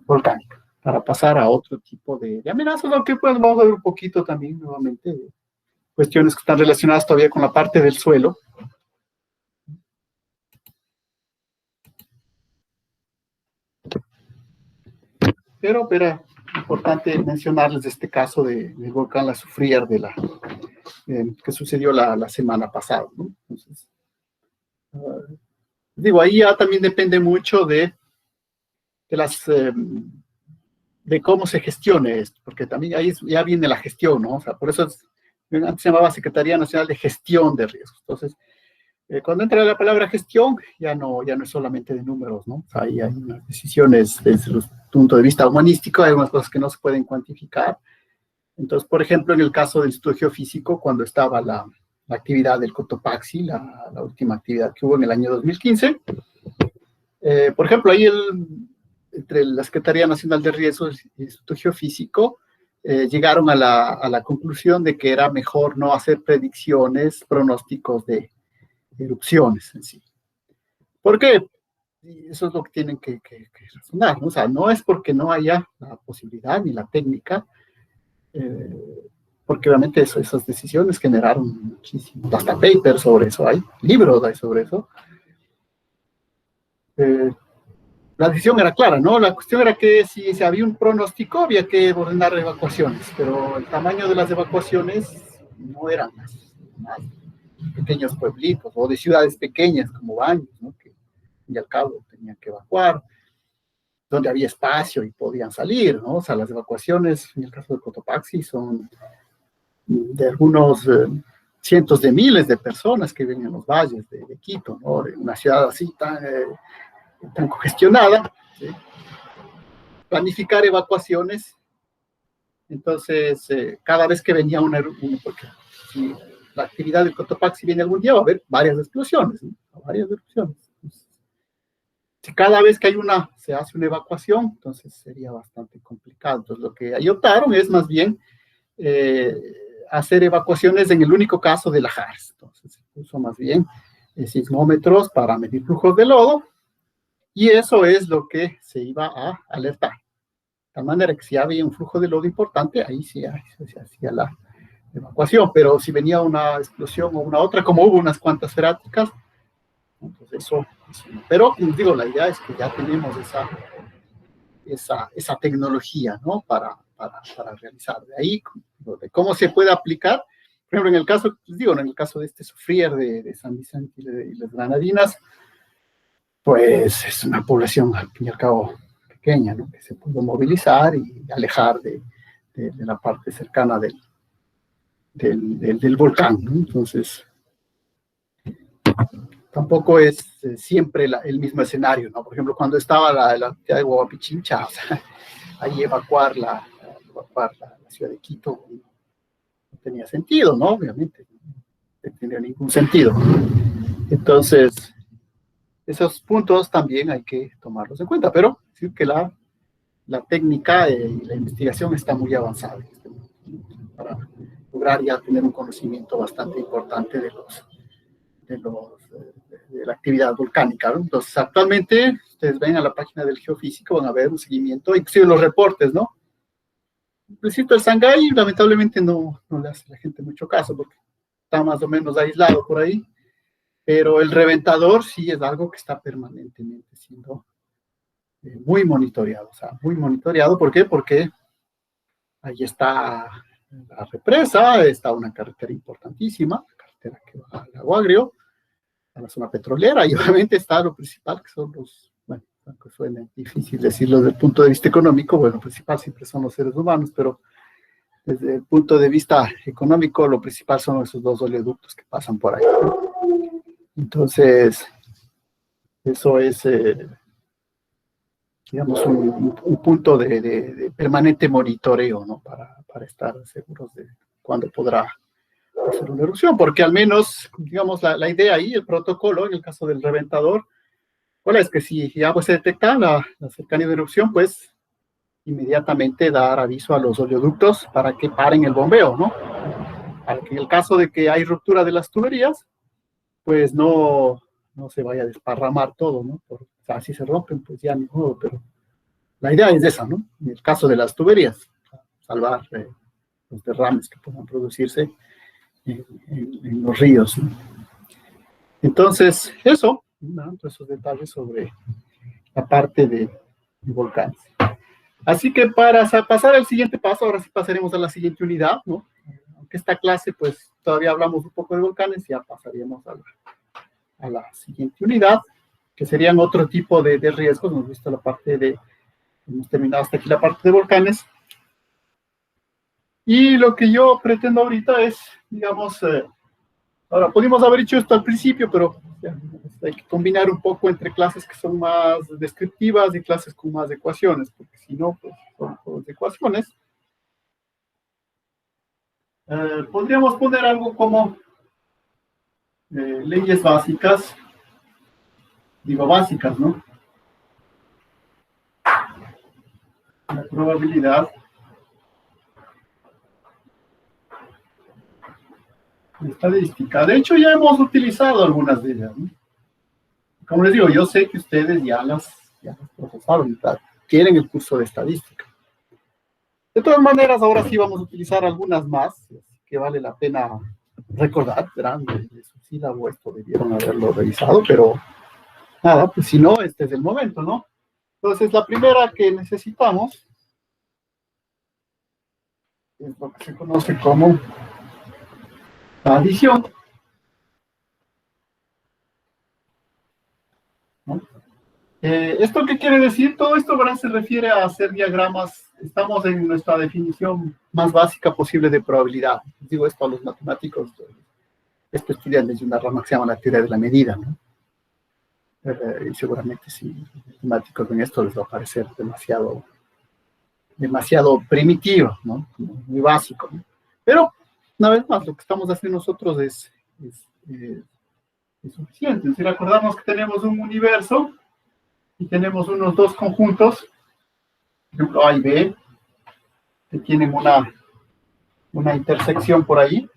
volcánica, para pasar a otro tipo de amenazas, aunque pues vamos a ver un poquito también nuevamente cuestiones que están relacionadas todavía con la parte del suelo. Pero era importante mencionarles este caso del volcán La Soufrière que sucedió la semana pasada, ¿no? Entonces, digo, ahí ya también depende mucho de cómo se gestione esto, porque también ahí ya viene la gestión, ¿no? O sea, por eso antes se llamaba Secretaría Nacional de Gestión de Riesgos. Entonces, cuando entra la palabra gestión, ya no es solamente de números, ¿no? O sea, ahí hay unas decisiones desde el punto de vista humanístico, hay unas cosas que no se pueden cuantificar. Entonces, por ejemplo, en el caso del Estudio Geofísico, cuando estaba la actividad del Cotopaxi, la última actividad que hubo en el año 2015, por ejemplo, ahí entre la Secretaría Nacional de Riesgos y el Instituto Geofísico llegaron a la conclusión de que era mejor no hacer predicciones, pronósticos de erupciones en sí. ¿Por qué? Eso es lo que tienen que razonar, ¿no? O sea, no es porque no haya la posibilidad ni la técnica, porque obviamente esas decisiones generaron muchísimo, hasta papers sobre eso hay, libros hay sobre eso. La decisión era clara, ¿no? La cuestión era que si había un pronóstico había que ordenar evacuaciones, pero el tamaño de las evacuaciones no eran más pequeños pueblitos o de ciudades pequeñas como Baños, ¿no? Que y al cabo tenían que evacuar, donde había espacio y podían salir, ¿no? O sea, las evacuaciones, en el caso de Cotopaxi, son de algunos cientos de miles de personas que viven en los valles de Quito, ¿no? De una ciudad así tan congestionada, ¿sí? Planificar evacuaciones. Entonces, cada vez que venía porque si la actividad del Cotopaxi viene algún día, va a haber varias explosiones, ¿no? Varias erupciones. Si cada vez que se hace una evacuación, entonces sería bastante complicado. Entonces, lo que ahí optaron es más bien hacer evacuaciones en el único caso de la JARS. Entonces, se puso más bien sismómetros para medir flujos de lodo, y eso es lo que se iba a alertar. tal manera que si había un flujo de lodo importante, ahí sí se hacía la evacuación, pero si venía una explosión o una otra, como hubo unas cuantas feráticas, entonces eso no. Pero, como digo, la idea es que ya tenemos esa tecnología, ¿no? Para realizar. De ahí, de cómo se puede aplicar, por ejemplo, en el caso, les digo, en el caso de este Soufrier de San Vicente y las Granadinas, pues es una población, al fin y al cabo, pequeña, ¿no? Que se puede movilizar y alejar de la parte cercana del volcán, ¿no? Entonces, tampoco es siempre el mismo escenario, ¿no? Por ejemplo, cuando estaba la ciudad de Huapichicha, o sea, ahí evacuar la ciudad de Quito no tenía sentido, ¿no? Obviamente, no tenía ningún sentido. Entonces, esos puntos también hay que tomarlos en cuenta, pero sí que la técnica y la investigación está muy avanzada para lograr ya tener un conocimiento bastante importante de la actividad volcánica, ¿no? Entonces, actualmente, ustedes ven a la página del geofísico, van a ver un seguimiento, inclusive los reportes, ¿no? El sitio del Sangay, lamentablemente, no le hace a la gente mucho caso, porque está más o menos aislado por ahí, pero el reventador sí es algo que está permanentemente siendo muy monitoreado, o sea, muy monitoreado. ¿Por qué? Porque ahí está la represa, está una carretera importantísima, la carretera que va al Lago Agrio, a la zona petrolera, y obviamente está lo principal, que son bueno, aunque suene difícil decirlo desde el punto de vista económico, bueno, lo principal siempre son los seres humanos, pero desde el punto de vista económico, lo principal son esos dos oleoductos que pasan por ahí. Entonces, eso es, digamos, un punto de permanente monitoreo, ¿no? Para estar seguros de cuándo podrá hacer una erupción, porque al menos, digamos, la idea ahí, el protocolo, en el caso del reventador, bueno, es que si ya pues, se detecta la cercanía de erupción, pues inmediatamente dar aviso a los oleoductos para que paren el bombeo, ¿no? Para que en el caso de que hay ruptura de las tuberías, pues no se vaya a desparramar todo, ¿no? O sea, si se rompen, pues ya ni modo, pero la idea es esa, ¿no? En el caso de las tuberías, salvar los derrames que puedan producirse en los ríos, ¿no? Entonces, eso, ¿no? Esos detalles sobre la parte de volcanes. Así que para pasar al siguiente paso, ahora sí pasaremos a la siguiente unidad, ¿no? Aunque esta clase, pues, todavía hablamos un poco de volcanes, ya pasaríamos a la siguiente unidad, que serían otro tipo de riesgos. Hemos visto la parte hemos terminado hasta aquí la parte de volcanes. Y lo que yo pretendo ahorita es, digamos, ahora, pudimos haber hecho esto al principio, pero ya, hay que combinar un poco entre clases que son más descriptivas y clases con más ecuaciones, porque si no, pues son todas ecuaciones. Podríamos poner algo como leyes básicas, digo básicas, ¿no? La probabilidad estadística. De hecho, ya hemos utilizado algunas de ellas, ¿no? Como les digo, yo sé que ustedes ya las procesaron, tienen el curso de estadística. De todas maneras, ahora sí vamos a utilizar algunas más, que vale la pena recordar, verán, de su sílabo esto debieron haberlo revisado, pero nada, pues si no, este es el momento, ¿no? Entonces, la primera que necesitamos es lo que se conoce como adición, ¿no? ¿Esto qué quiere decir? Todo esto, ¿verdad? Se refiere a hacer diagramas. Estamos en nuestra definición más básica posible de probabilidad. Digo esto a los matemáticos. Esto estudian desde una rama que se llama la teoría de la medida, ¿no? Y seguramente si los matemáticos ven esto les va a parecer demasiado primitivo, ¿no? Muy básico, ¿no? Pero, una vez más, lo que estamos haciendo nosotros es suficiente. Si recordamos que tenemos un universo y tenemos unos dos conjuntos, por ejemplo A y B, que tienen una intersección por ahí.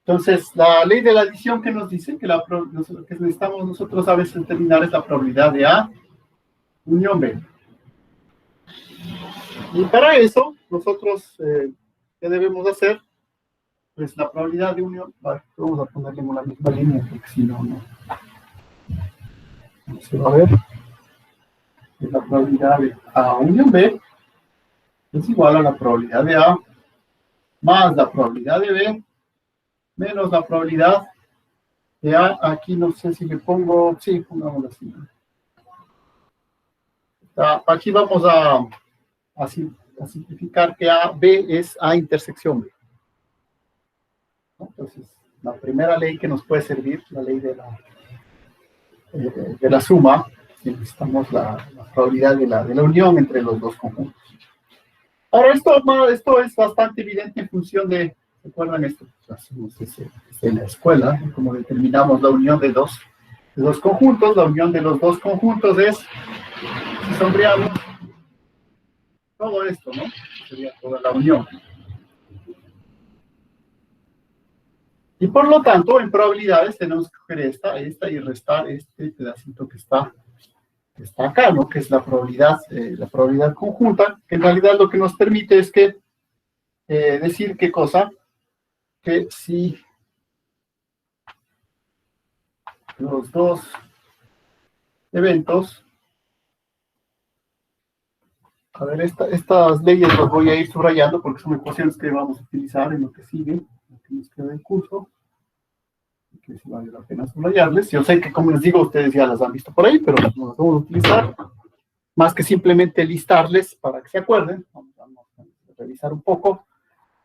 Entonces, la ley de la adición que nos dice que lo que necesitamos nosotros a veces determinar es la probabilidad de A unión B. Y para eso, nosotros, ¿qué debemos hacer? Pues la probabilidad de unión, vamos a ponerle en una misma línea, porque si no, no se va a ver. La probabilidad de A unión B es igual a la probabilidad de A más la probabilidad de B menos la probabilidad de A. Aquí no sé si le pongo, sí, pongámoslo así. Aquí vamos a simplificar que B es A intersección B. Entonces, la primera ley que nos puede servir, la ley de la suma, necesitamos la probabilidad de la unión entre los dos conjuntos. Ahora, esto es bastante evidente en función de, ¿recuerdan esto? Hacemos en la escuela, como determinamos la unión de dos conjuntos. La unión de los dos conjuntos es, si sombreamos todo esto, ¿no? Sería toda la unión. Y por lo tanto, en probabilidades tenemos que coger esta y restar este pedacito que está acá, ¿no? Que es la probabilidad conjunta, que en realidad lo que nos permite es que decir qué cosa, que si los dos eventos, a ver, estas leyes las voy a ir subrayando porque son ecuaciones que vamos a utilizar en lo que sigue, en lo que nos queda del curso, que si vale la pena subrayarles. Yo sé que, como les digo, ustedes ya las han visto por ahí, pero no las vamos a utilizar, más que simplemente listarles para que se acuerden. Vamos a revisar un poco.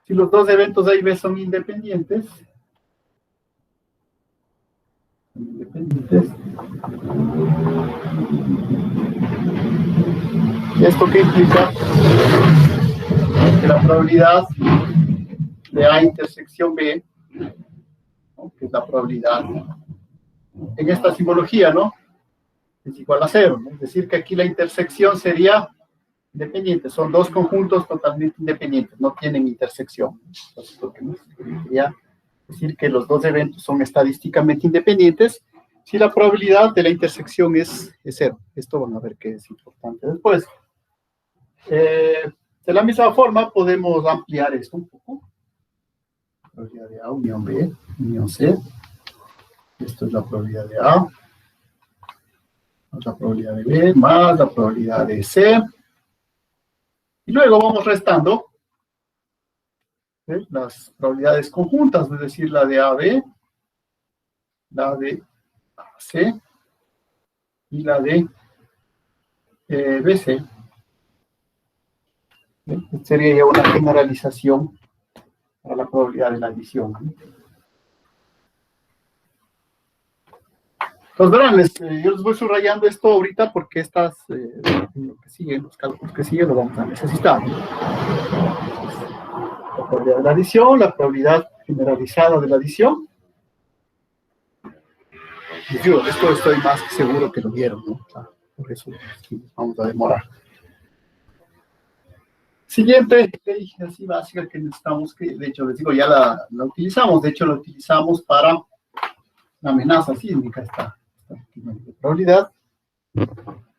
Si los dos eventos A y B son independientes, ¿esto qué implica? Que la probabilidad de A intersección B, ¿no? Que es la probabilidad en esta simbología, ¿no? Es igual a 0, ¿no? Es decir, que aquí la intersección sería independiente, son dos conjuntos totalmente independientes, no tienen intersección. Entonces, lo que nos quería decir que los dos eventos son estadísticamente independientes si la probabilidad de la intersección es 0. Esto van a ver que es importante después. De la misma forma, podemos ampliar esto un poco. La probabilidad de A, unión B, unión C. Esto es la probabilidad de A, más la probabilidad de B, más la probabilidad de C. Y luego vamos restando las probabilidades conjuntas, es decir, la de AB, la de AC y la de BC. Sería ya una generalización para la probabilidad de la adición. Entonces, verán, yo les voy subrayando esto ahorita porque lo que sigue, los cálculos que siguen, lo vamos a necesitar. La probabilidad de la adición, la probabilidad generalizada de la adición. Y yo, esto estoy más que seguro que lo vieron, ¿no? Por eso vamos a demorar. Siguiente ley así básica que necesitamos, que de hecho les digo, ya la utilizamos, de hecho la utilizamos para la amenaza sísmica, esta probabilidad,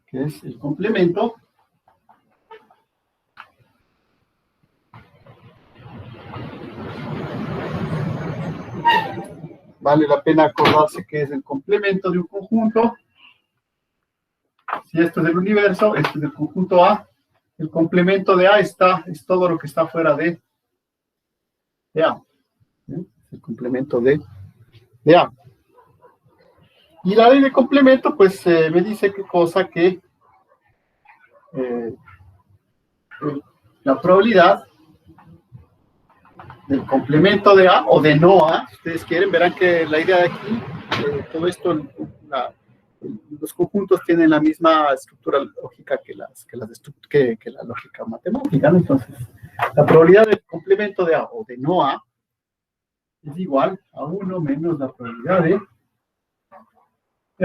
que es el complemento vale la pena acordarse que es el complemento de un conjunto. Si esto es el universo, esto es el conjunto A, el complemento de A es todo lo que está fuera de A. El complemento de A. Y la ley de complemento, pues, me dice qué cosa que la probabilidad del complemento de A o de no A, si ustedes quieren, verán que la idea de aquí, todo esto, los conjuntos tienen la misma estructura lógica que la lógica matemática, ¿no? Entonces, la probabilidad del complemento de A o de no A es igual a 1 menos la probabilidad de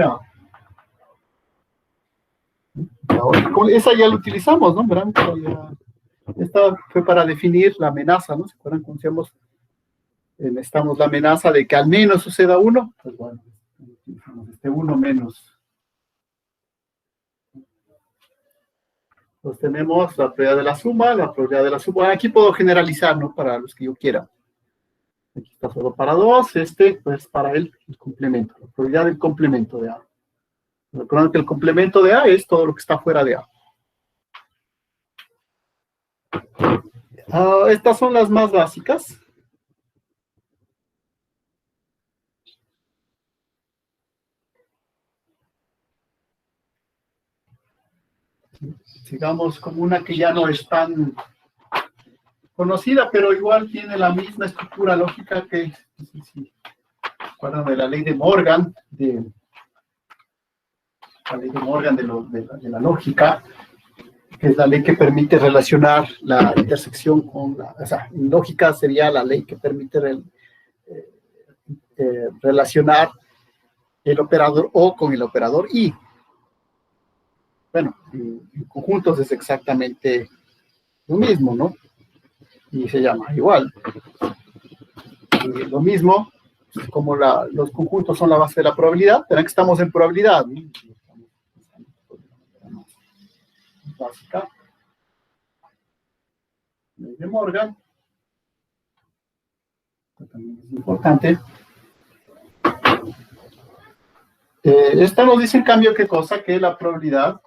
A. Ahora, esa ya la utilizamos, ¿no? Verán, esta fue para definir la amenaza, ¿no? ¿Se acuerdan cuando decíamos, necesitamos la amenaza de que al menos suceda 1? Pues bueno, utilizamos 1 menos Entonces tenemos la probabilidad de la suma, la probabilidad de la suma. Aquí puedo generalizar, ¿no? Para los que yo quiera. Aquí está solo para 2, pues para el complemento, la probabilidad del complemento de A. Recuerden que el complemento de A es todo lo que está fuera de A. Estas son las más básicas. Sigamos con una que ya no es tan conocida, pero igual tiene la misma estructura lógica que, si recuerdan de la ley de Morgan, la ley de Morgan de la lógica, que es la ley que permite relacionar la intersección con la, o sea, en lógica sería la ley que permite relacionar el operador O con el operador I. Bueno, en conjuntos es exactamente lo mismo, ¿no? Y se llama igual. Y lo mismo, como los conjuntos son la base de la probabilidad, verán que estamos en probabilidad, ¿no? Básica. Ley de Morgan. Esto también es importante. Esta nos dice en cambio qué cosa, que la probabilidad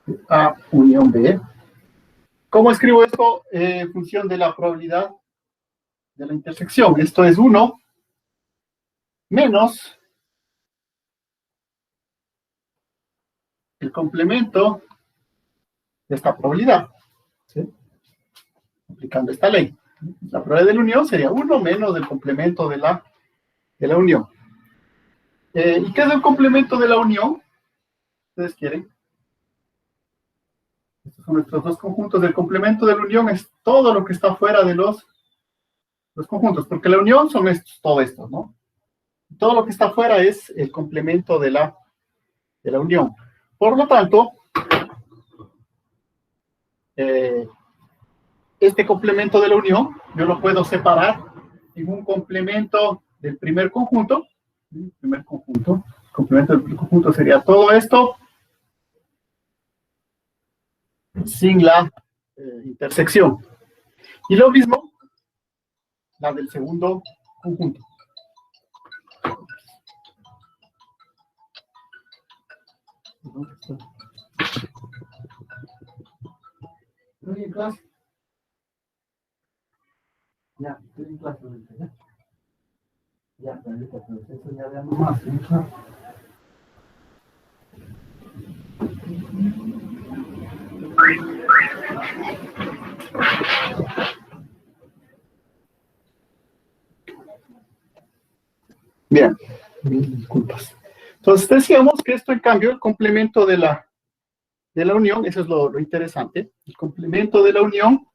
de A unión B. ¿Cómo escribo esto en función de la probabilidad de la intersección? Esto es 1 menos el complemento de esta probabilidad, ¿sí? Aplicando esta ley. La probabilidad de la unión sería 1 menos el complemento de la unión. ¿Y qué es el complemento de la unión? ¿Ustedes quieren? Estos son nuestros dos conjuntos. El complemento de la unión es todo lo que está fuera de los conjuntos, porque la unión son estos, todo esto, ¿no? Todo lo que está fuera es el complemento de la unión. Por lo tanto, este complemento de la unión, yo lo puedo separar en un complemento del primer conjunto. El complemento del primer conjunto sería todo esto sin la intersección. Y lo mismo, la del segundo conjunto. ¿Estoy en clase? Ya, estoy en clase ahorita, ¿ya? Ya, ahorita, pero eso ya veamos más, ¿sí? Bien, mil disculpas. Entonces decíamos que esto, en cambio, el complemento de la unión, eso es lo interesante, el complemento de la unión,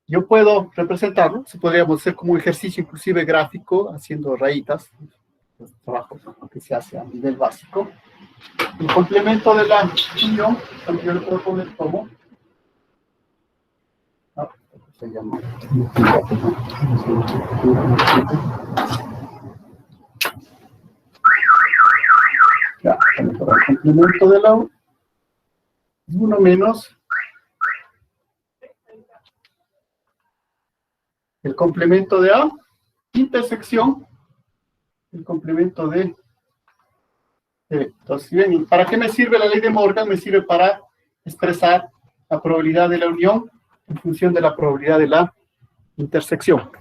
yo puedo representarlo, se podríamos hacer como un ejercicio inclusive gráfico, haciendo rayitas, los trabajos que se hace a nivel básico. El complemento de la unión, también yo le puedo poner como, se llama, ya, el complemento de la 1 menos el complemento de A, intersección, el complemento de B. Entonces, bien, ¿para qué me sirve la ley de Morgan? Me sirve para expresar la probabilidad de la unión en función de la probabilidad de la intersección.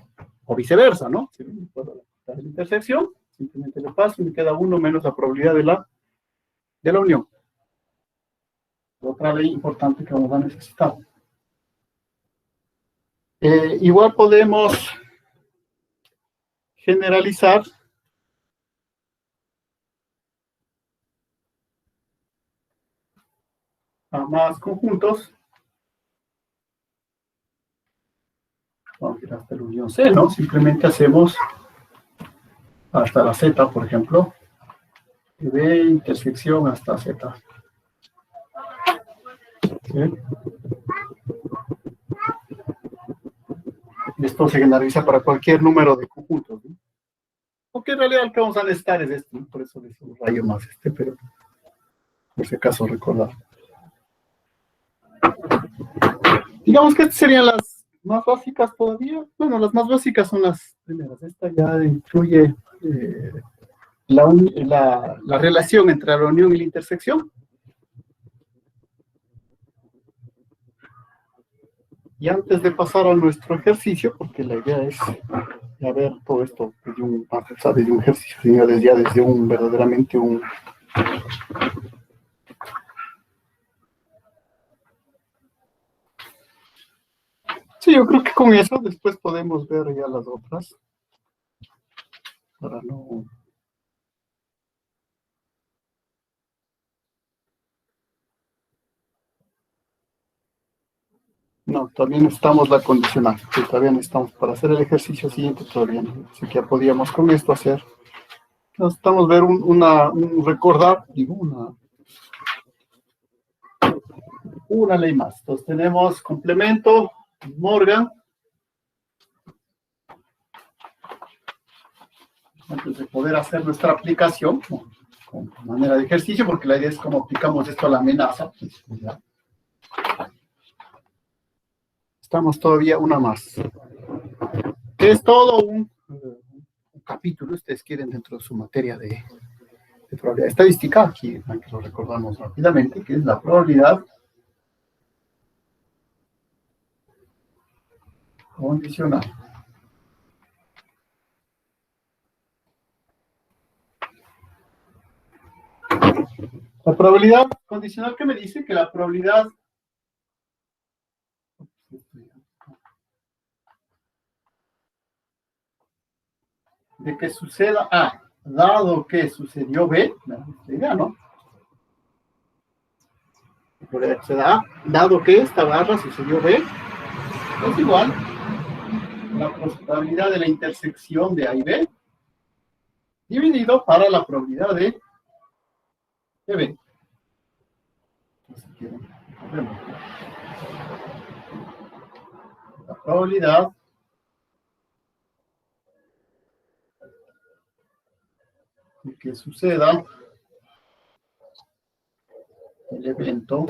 O viceversa, ¿no? Si no puedo la intersección, simplemente lo paso y me queda 1 menos la probabilidad de la unión. Otra ley importante que vamos a necesitar. Igual podemos generalizar a más conjuntos. Vamos a ir hasta la unión C, ¿no? Simplemente hacemos hasta la Z, por ejemplo. B intersección hasta Z. ¿Sí? Esto se generaliza para cualquier número de conjuntos, ¿no? Aunque en realidad lo que vamos a necesitar es esto, ¿no? Por eso le subrayo más pero por si acaso recordar. Digamos que estas serían las más básicas todavía. Bueno, las más básicas son las primeras. Esta ya incluye la relación entre la unión y la intersección. Y antes de pasar a nuestro ejercicio, porque la idea es ya ver todo esto desde un ejercicio, sino desde un verdaderamente un... Sí, yo creo que con eso después podemos ver ya las otras, para no... No, todavía necesitamos la condicional, que todavía necesitamos para hacer el ejercicio siguiente todavía no. Así que ya podíamos con esto hacer. Necesitamos ver un recordar, digo, una ley más. Entonces tenemos complemento, Morgan. Antes de poder hacer nuestra aplicación, con manera de ejercicio, porque la idea es cómo aplicamos esto a la amenaza. Pues, ya. Estamos todavía una más. Es todo un capítulo, ustedes quieren, dentro de su materia de probabilidad estadística, aquí lo recordamos rápidamente, que es la probabilidad condicional. La probabilidad condicional que me dice que la probabilidad de que suceda A, dado que sucedió B, ¿no? La probabilidad de que suceda A, dado que esta barra sucedió B, es igual a la probabilidad de la intersección de A y B, dividido para la probabilidad de B. Entonces, la probabilidad de que suceda el evento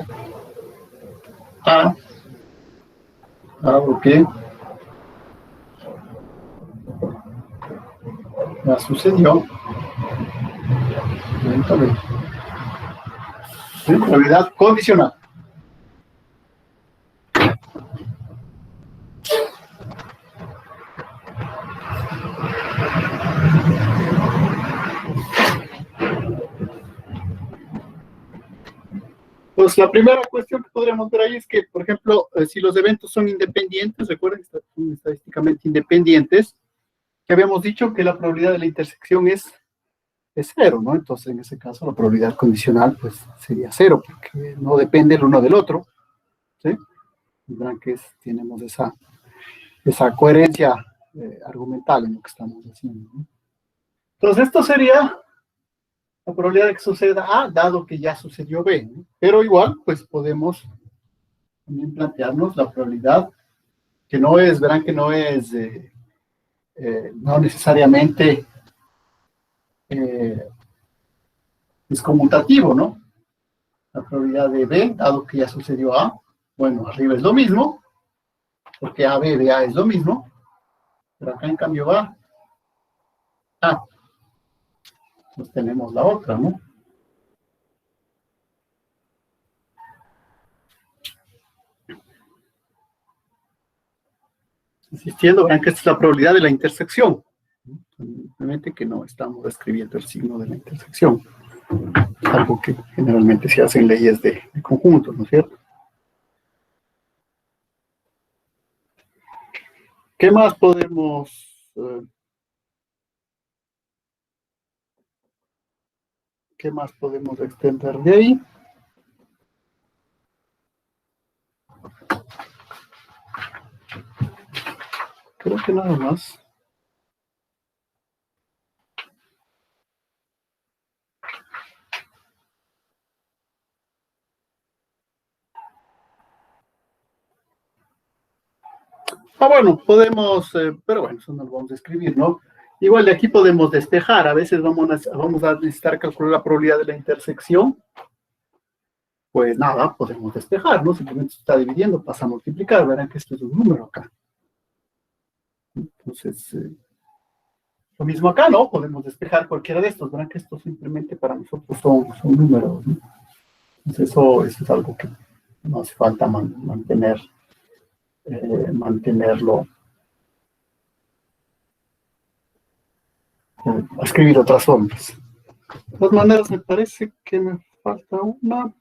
A, dado que ya sucedió, evento B. Probabilidad condicional. Pues la primera cuestión que podríamos ver ahí es que, por ejemplo, si los eventos son independientes, recuerden que son estadísticamente independientes, que habíamos dicho que la probabilidad de la intersección es cero, ¿no? Entonces, en ese caso, la probabilidad condicional, pues, sería cero, porque no depende el uno del otro, ¿sí? Verán que tenemos esa coherencia argumental en lo que estamos haciendo, ¿no? Entonces, esto sería la probabilidad de que suceda A, dado que ya sucedió B, ¿no? Pero igual, pues, podemos también plantearnos la probabilidad, que no es, verán que no es, no necesariamente es conmutativo, ¿no? La probabilidad de B, dado que ya sucedió A, bueno, arriba es lo mismo, porque AB de A es lo mismo, pero acá en cambio va A. Pues tenemos la otra, ¿no? Insistiendo, vean que esta es la probabilidad de la intersección. Simplemente que no estamos escribiendo el signo de la intersección. Algo que generalmente se hace en leyes de conjuntos, ¿no es cierto? ¿Qué más podemos... ¿qué más podemos extender de ahí? Creo que nada más. Bueno, podemos, pero bueno, eso no lo vamos a escribir, ¿no? Igual de aquí podemos despejar, a veces vamos a necesitar calcular la probabilidad de la intersección, pues nada, podemos despejar, ¿no? Simplemente se está dividiendo, pasa a multiplicar, verán que esto es un número acá. Entonces, lo mismo acá, ¿no? Podemos despejar cualquiera de estos, verán que estos simplemente para nosotros son números, ¿no? Entonces, eso es algo que no hace falta mantenerlo, escribir otras formas. De todas maneras, me parece que me falta una.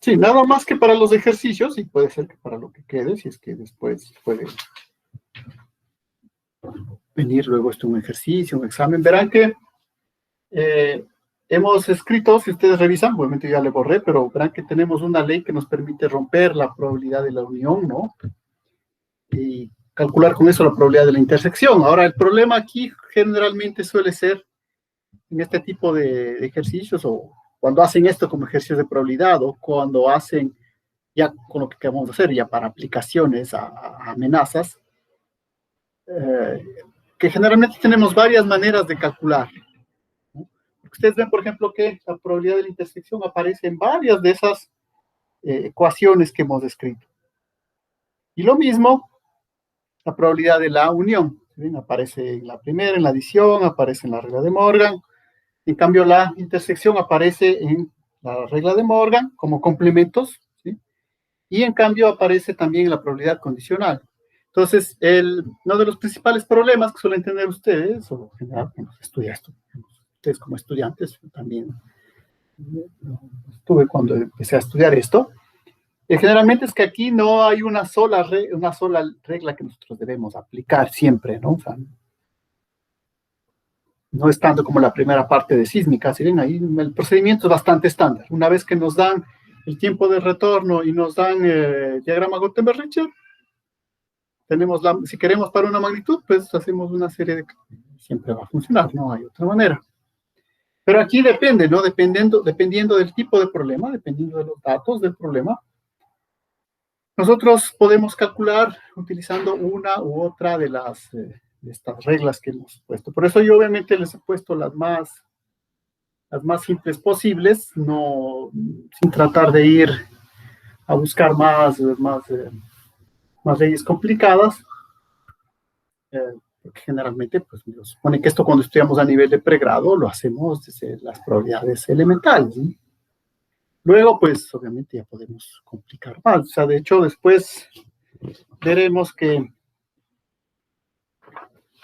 Sí, nada más que para los ejercicios, y puede ser que para lo que quede, si es que después puede venir luego un ejercicio, un examen. Verán que hemos escrito, si ustedes revisan, obviamente ya le borré, pero verán que tenemos una ley que nos permite romper la probabilidad de la unión, ¿no? Y calcular con eso la probabilidad de la intersección. Ahora, el problema aquí generalmente suele ser en este tipo de ejercicios, o cuando hacen esto como ejercicios de probabilidad, o cuando hacen ya con lo que queremos hacer, ya para aplicaciones a amenazas, que generalmente tenemos varias maneras de calcular, ¿no? Ustedes ven, por ejemplo, que la probabilidad de la intersección aparece en varias de esas ecuaciones que hemos escrito. Y lo mismo, la probabilidad de la unión. ¿Ven? Aparece en la primera, en la adición, aparece en la regla de Morgan. En cambio, la intersección aparece en la regla de Morgan como complementos, ¿sí? Y en cambio aparece también en la probabilidad condicional. Entonces, uno de los principales problemas que suelen tener ustedes, o en general, cuando se estudia esto, ustedes como estudiantes, yo también estuve cuando empecé a estudiar esto, generalmente es que aquí no hay una sola regla que nosotros debemos aplicar siempre, ¿no? O sea, no es tanto como la primera parte de sísmica, si ven ahí el procedimiento es bastante estándar. Una vez que nos dan el tiempo de retorno y nos dan diagrama Gutenberg-Richter, si queremos para una magnitud, pues hacemos una serie de... Siempre va a funcionar, no hay otra manera. Pero aquí depende, ¿no? Dependiendo del tipo de problema, dependiendo de los datos del problema, nosotros podemos calcular utilizando una u otra de estas reglas que hemos puesto. Por eso yo obviamente les he puesto las más simples posibles, no, sin tratar de ir a buscar más leyes complicadas, porque generalmente pues nos supone que esto cuando estudiamos a nivel de pregrado lo hacemos desde las probabilidades elementales, ¿sí? Luego pues obviamente ya podemos complicar más. O sea, de hecho después veremos que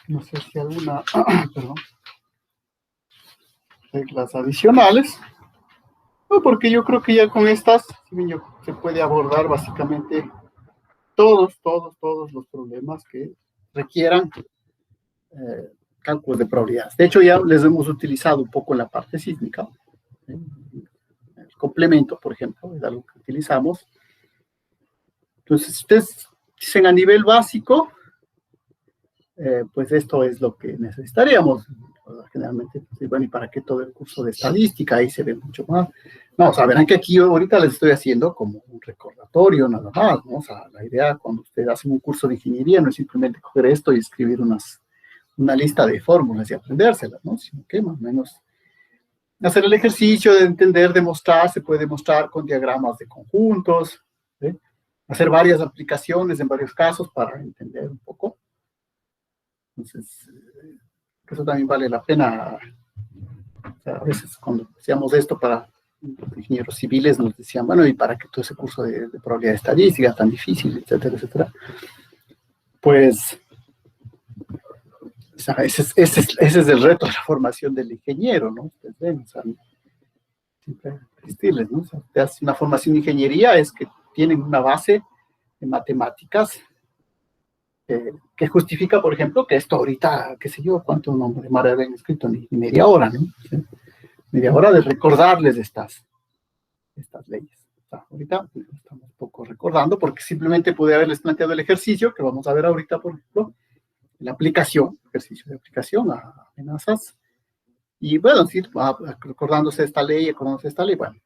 no sé si alguna perdón, reglas adicionales, no, porque yo creo que ya con estas se puede abordar básicamente todos los problemas que requieran cálculos de probabilidades. De hecho, ya les hemos utilizado un poco en la parte sísmica. El complemento, por ejemplo, es algo que utilizamos. Entonces, ustedes dicen a nivel básico, pues esto es lo que necesitaríamos. Generalmente, pues, bueno, ¿y para qué todo el curso de estadística? Ahí se ve mucho más. No, o sea, verán que aquí ahorita les estoy haciendo como un recordatorio nada más, ¿no? O sea, la idea cuando ustedes hacen un curso de ingeniería no es simplemente coger esto y escribir una lista de fórmulas y aprendérselas, ¿no? Sino que más o menos hacer el ejercicio de entender, demostrar, se puede demostrar con diagramas de conjuntos, ¿sí? Hacer varias aplicaciones en varios casos para entender un poco. Entonces, eso también vale la pena. O sea, a veces cuando hacíamos esto para ingenieros civiles nos decían, bueno, ¿y para qué todo ese curso de probabilidad estadística tan difícil, etcétera, etcétera? Pues, o sea, ese es el reto de la formación del ingeniero, ¿no? Ustedes ven, o sea, siempre existirles, ¿no? O sea, te haces una formación de ingeniería, es que tienen una base de matemáticas que justifica, por ejemplo, que esto ahorita, qué sé yo, cuánto nombre de Mara habían escrito, ni media hora, ¿no? ¿Sí? Media hora de recordarles estas leyes. O sea, ahorita estamos un poco recordando porque simplemente pude haberles planteado el ejercicio que vamos a ver ahorita, por ejemplo, la aplicación, ejercicio de aplicación a amenazas, Y bueno, sí, recordándose esta ley, bueno,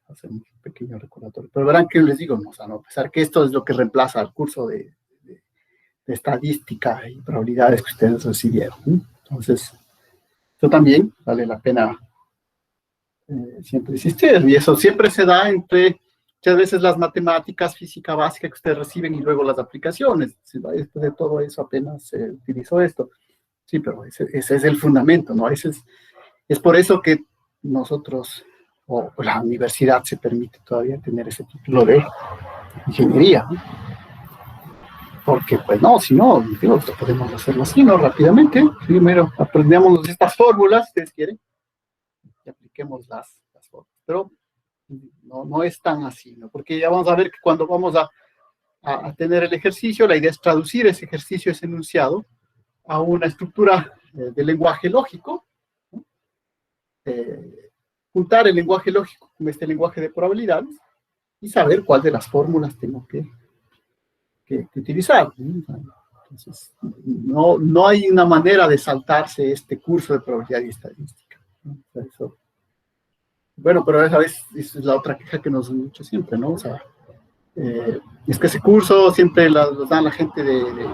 hacemos un pequeño recordatorio. Pero verán que les digo, no, o sea, no, a pesar que esto es lo que reemplaza al curso de estadística y probabilidades que ustedes recibieron, ¿no? Entonces, esto también vale la pena siempre insistir, y eso siempre se da entre muchas veces las matemáticas, física básica que ustedes reciben y luego las aplicaciones. Después de todo eso apenas se utilizó esto. Sí, pero ese es el fundamento, ¿no? Es por eso que nosotros, o la universidad se permite todavía tener ese título de ingeniería, ¿no? Porque, pues no, si no, digo, podemos hacerlo así, ¿no? Rápidamente. Primero aprendemos estas fórmulas, si ustedes quieren, y apliquemos las fórmulas. Pero no es tan así, ¿no? Porque ya vamos a ver que cuando vamos a tener el ejercicio, la idea es traducir ese ejercicio, ese enunciado, a una estructura de lenguaje lógico, ¿no? Juntar el lenguaje lógico con este lenguaje de probabilidades y saber cuál de las fórmulas tengo que utilizar, ¿no? Entonces, no hay una manera de saltarse este curso de probabilidad y estadística, ¿no? Eso, bueno, pero esa vez es la otra queja que nos han dicho siempre, ¿no? O sea, es que ese curso siempre lo dan la gente de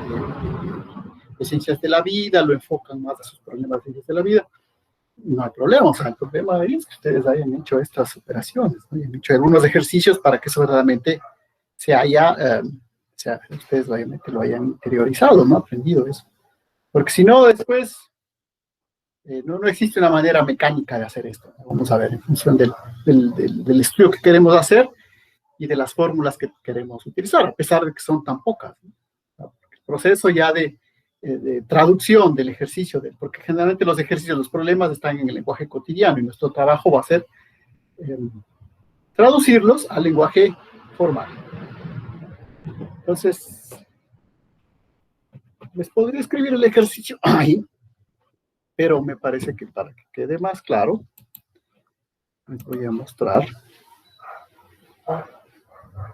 ciencias de la vida, lo enfocan más a sus problemas de ciencias de la vida. No hay problema, o sea, el problema es que ustedes hayan hecho estas operaciones, ¿no? Hayan hecho algunos ejercicios para que eso verdaderamente ustedes obviamente lo hayan interiorizado, ¿no? Aprendido eso. Porque si no, después no existe una manera mecánica de hacer esto. Vamos a ver, en función del estudio que queremos hacer y de las fórmulas que queremos utilizar, a pesar de que son tan pocas, ¿no? El proceso ya de traducción del ejercicio, porque generalmente los ejercicios, los problemas están en el lenguaje cotidiano y nuestro trabajo va a ser traducirlos al lenguaje formal. Entonces, les podría escribir el ejercicio ahí, pero me parece que para que quede más claro, les voy a mostrar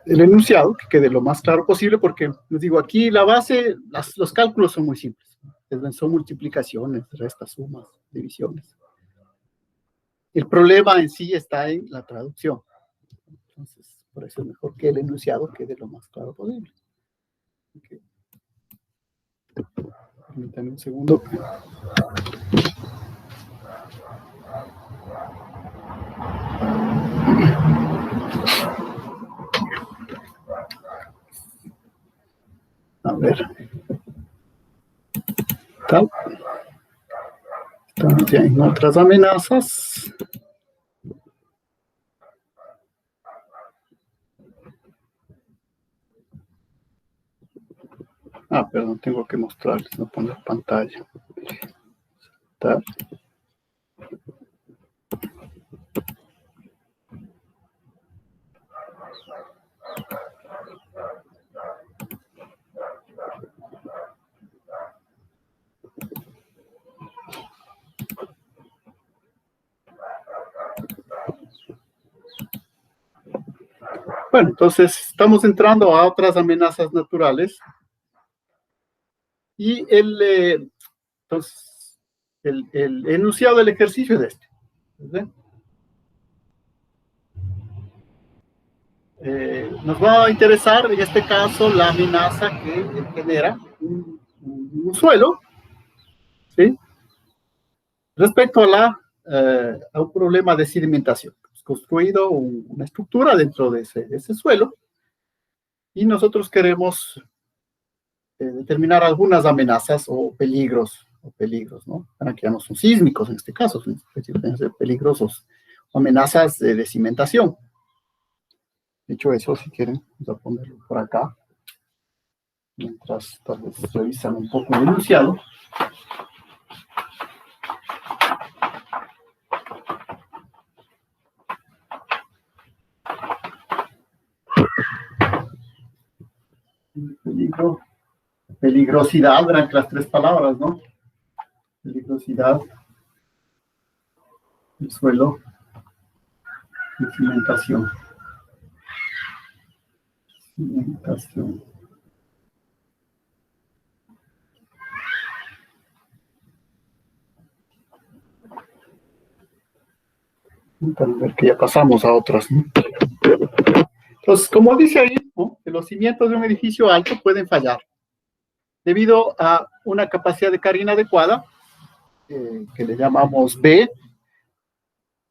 el enunciado, que quede lo más claro posible, porque les digo, aquí la base, los cálculos son muy simples. Son multiplicaciones, restas, sumas, divisiones. El problema en sí está en la traducción. Entonces, por eso es mejor que el enunciado quede lo más claro posible. Okay. Permítanme un segundo. A ver. Tal. Estamos ya en otras amenazas. Perdón, tengo que mostrarles, no poner pantalla. Tal. Bueno, entonces estamos entrando a otras amenazas naturales y entonces, el enunciado del ejercicio es este. ¿Verdad? Nos va a interesar en este caso la amenaza que genera un suelo, ¿sí? Respecto a un problema de sedimentación. Hemos construido una estructura dentro de ese suelo y nosotros queremos determinar algunas amenazas o peligros, ¿no? Bueno, que ya no son sísmicos en este caso, son peligrosos o amenazas de cimentación. De hecho, eso, si quieren, vamos a ponerlo por acá, mientras tal vez revisan un poco el enunciado. Peligrosidad, eran las tres palabras, ¿no? Peligrosidad, el suelo, y cimentación. Cimentación. Para ver que ya pasamos a otras, ¿no? Entonces, como dice ahí, ¿no? Que los cimientos de un edificio alto pueden fallar debido a una capacidad de carga inadecuada, que le llamamos B.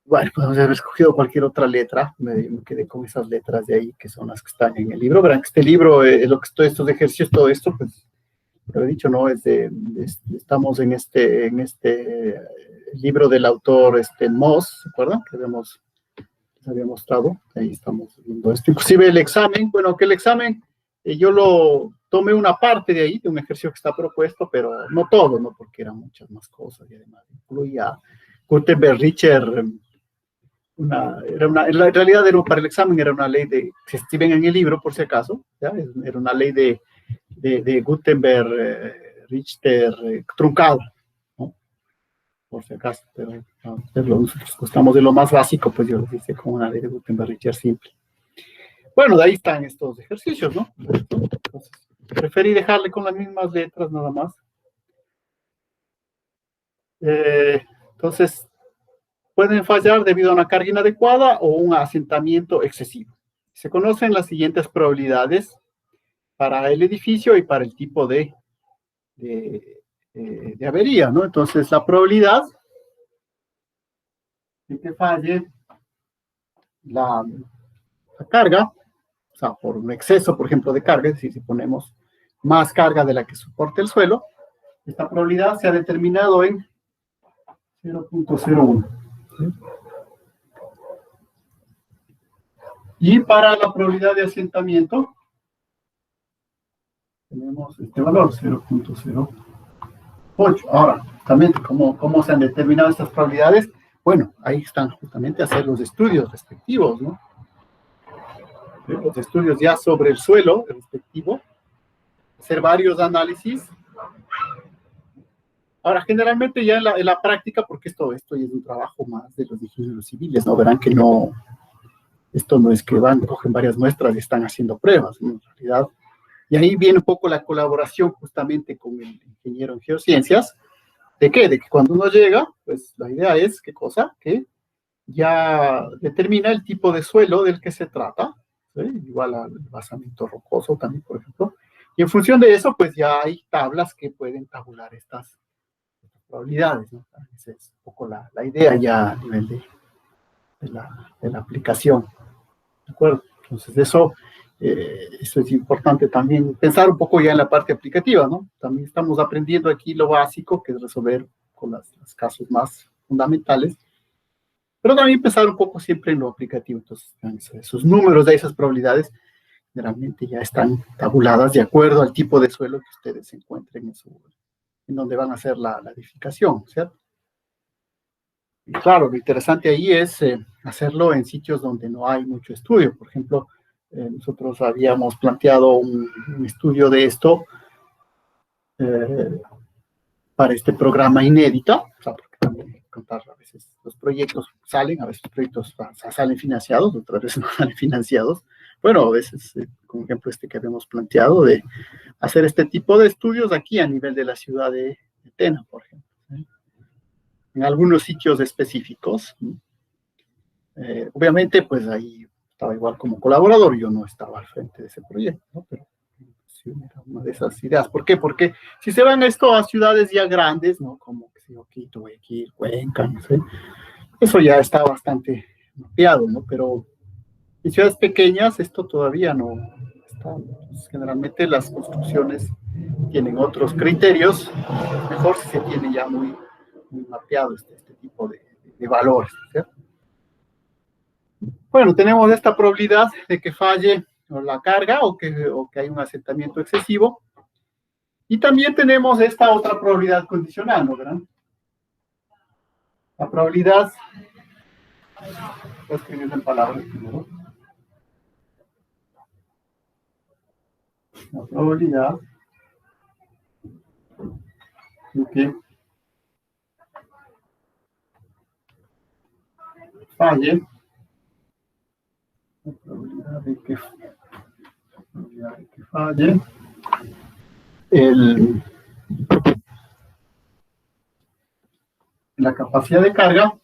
Bueno, podemos haber escogido cualquier otra letra, me quedé con esas letras de ahí, que son las que están en el libro. Verán que este libro, lo que todos estos ejercicios, todo esto, pues, lo he dicho, ¿no? Estamos en este libro del autor Moss, ¿se acuerdan? Que les había mostrado, ahí estamos viendo esto. Inclusive el examen, bueno, que el examen, yo lo tomé una parte de ahí, de un ejercicio que está propuesto, pero no todo, ¿no? Porque eran muchas más cosas y además incluía Gutenberg, Richter, en realidad para el examen era una ley que si ven en el libro por si acaso, ¿ya? Era una ley de Gutenberg, Richter, truncado, ¿no? Por si acaso, pero nosotros estamos de lo más básico, pues yo lo hice con una ley de Gutenberg, Richter simple. Bueno, de ahí están estos ejercicios, ¿no? Entonces, preferí dejarle con las mismas letras nada más. Entonces, pueden fallar debido a una carga inadecuada o un asentamiento excesivo. Se conocen las siguientes probabilidades para el edificio y para el tipo de avería, ¿no? Entonces, la probabilidad de que falle la carga, o sea, por un exceso, por ejemplo, de carga, es decir, si ponemos más carga de la que soporte el suelo, esta probabilidad se ha determinado en 0.01. ¿Sí? Y para la probabilidad de asentamiento, tenemos este valor, 0.08. Ahora, justamente, ¿cómo se han determinado estas probabilidades? Bueno, ahí están justamente hacer los estudios respectivos, ¿no? Los estudios ya sobre el suelo respectivo, hacer varios análisis. Ahora, generalmente ya en la práctica, porque esto ya es un trabajo más de los ingenieros civiles, ¿no? Verán que no, esto no es que cogen varias muestras y están haciendo pruebas, ¿no? En realidad. Y ahí viene un poco la colaboración justamente con el ingeniero en geociencias. ¿De qué? De que cuando uno llega, pues la idea es, ¿qué cosa? Que ya determina el tipo de suelo del que se trata, ¿sí? Igual al basamento rocoso también, por ejemplo. Y en función de eso, pues ya hay tablas que pueden tabular estas probabilidades, ¿no? Esa es un poco la idea ya a nivel de la aplicación, ¿de acuerdo? Entonces eso es importante también pensar un poco ya en la parte aplicativa, ¿no? También estamos aprendiendo aquí lo básico, que es resolver con los casos más fundamentales, pero también pensar un poco siempre en lo aplicativo. Entonces, esos números de esas probabilidades generalmente ya están tabuladas de acuerdo al tipo de suelo que ustedes se encuentren en donde van a hacer la edificación, ¿cierto? Y claro, lo interesante ahí es hacerlo en sitios donde no hay mucho estudio. Por ejemplo, nosotros habíamos planteado un estudio de esto para este programa Inédita, o sea, porque también hay que contar, a veces los proyectos salen, a veces los proyectos salen financiados, otras veces no salen financiados. Bueno, a veces, como ejemplo este que habíamos planteado, de hacer este tipo de estudios aquí a nivel de la ciudad de Tena, por ejemplo, ¿sí? En algunos sitios específicos. Obviamente, pues ahí estaba igual como colaborador, yo no estaba al frente de ese proyecto, ¿no? Pero sí, era una de esas ideas. ¿Por qué? Porque si se van esto a ciudades ya grandes, ¿no? Como Quito, Guayaquil, Cuenca, no sé, eso ya está bastante mapeado, ¿no? Pero en ciudades pequeñas esto todavía no está. Entonces, generalmente las construcciones tienen otros criterios, mejor si se tiene ya muy mapeado este tipo de valores, ¿cierto? Bueno, tenemos esta probabilidad de que falle la carga o que hay un asentamiento excesivo. Y también tenemos esta otra probabilidad condicional, ¿no? ¿Verdad? La probabilidad, voy a escribir en palabras primero. La probabilidad de que falle, la probabilidad de que falle la capacidad de carga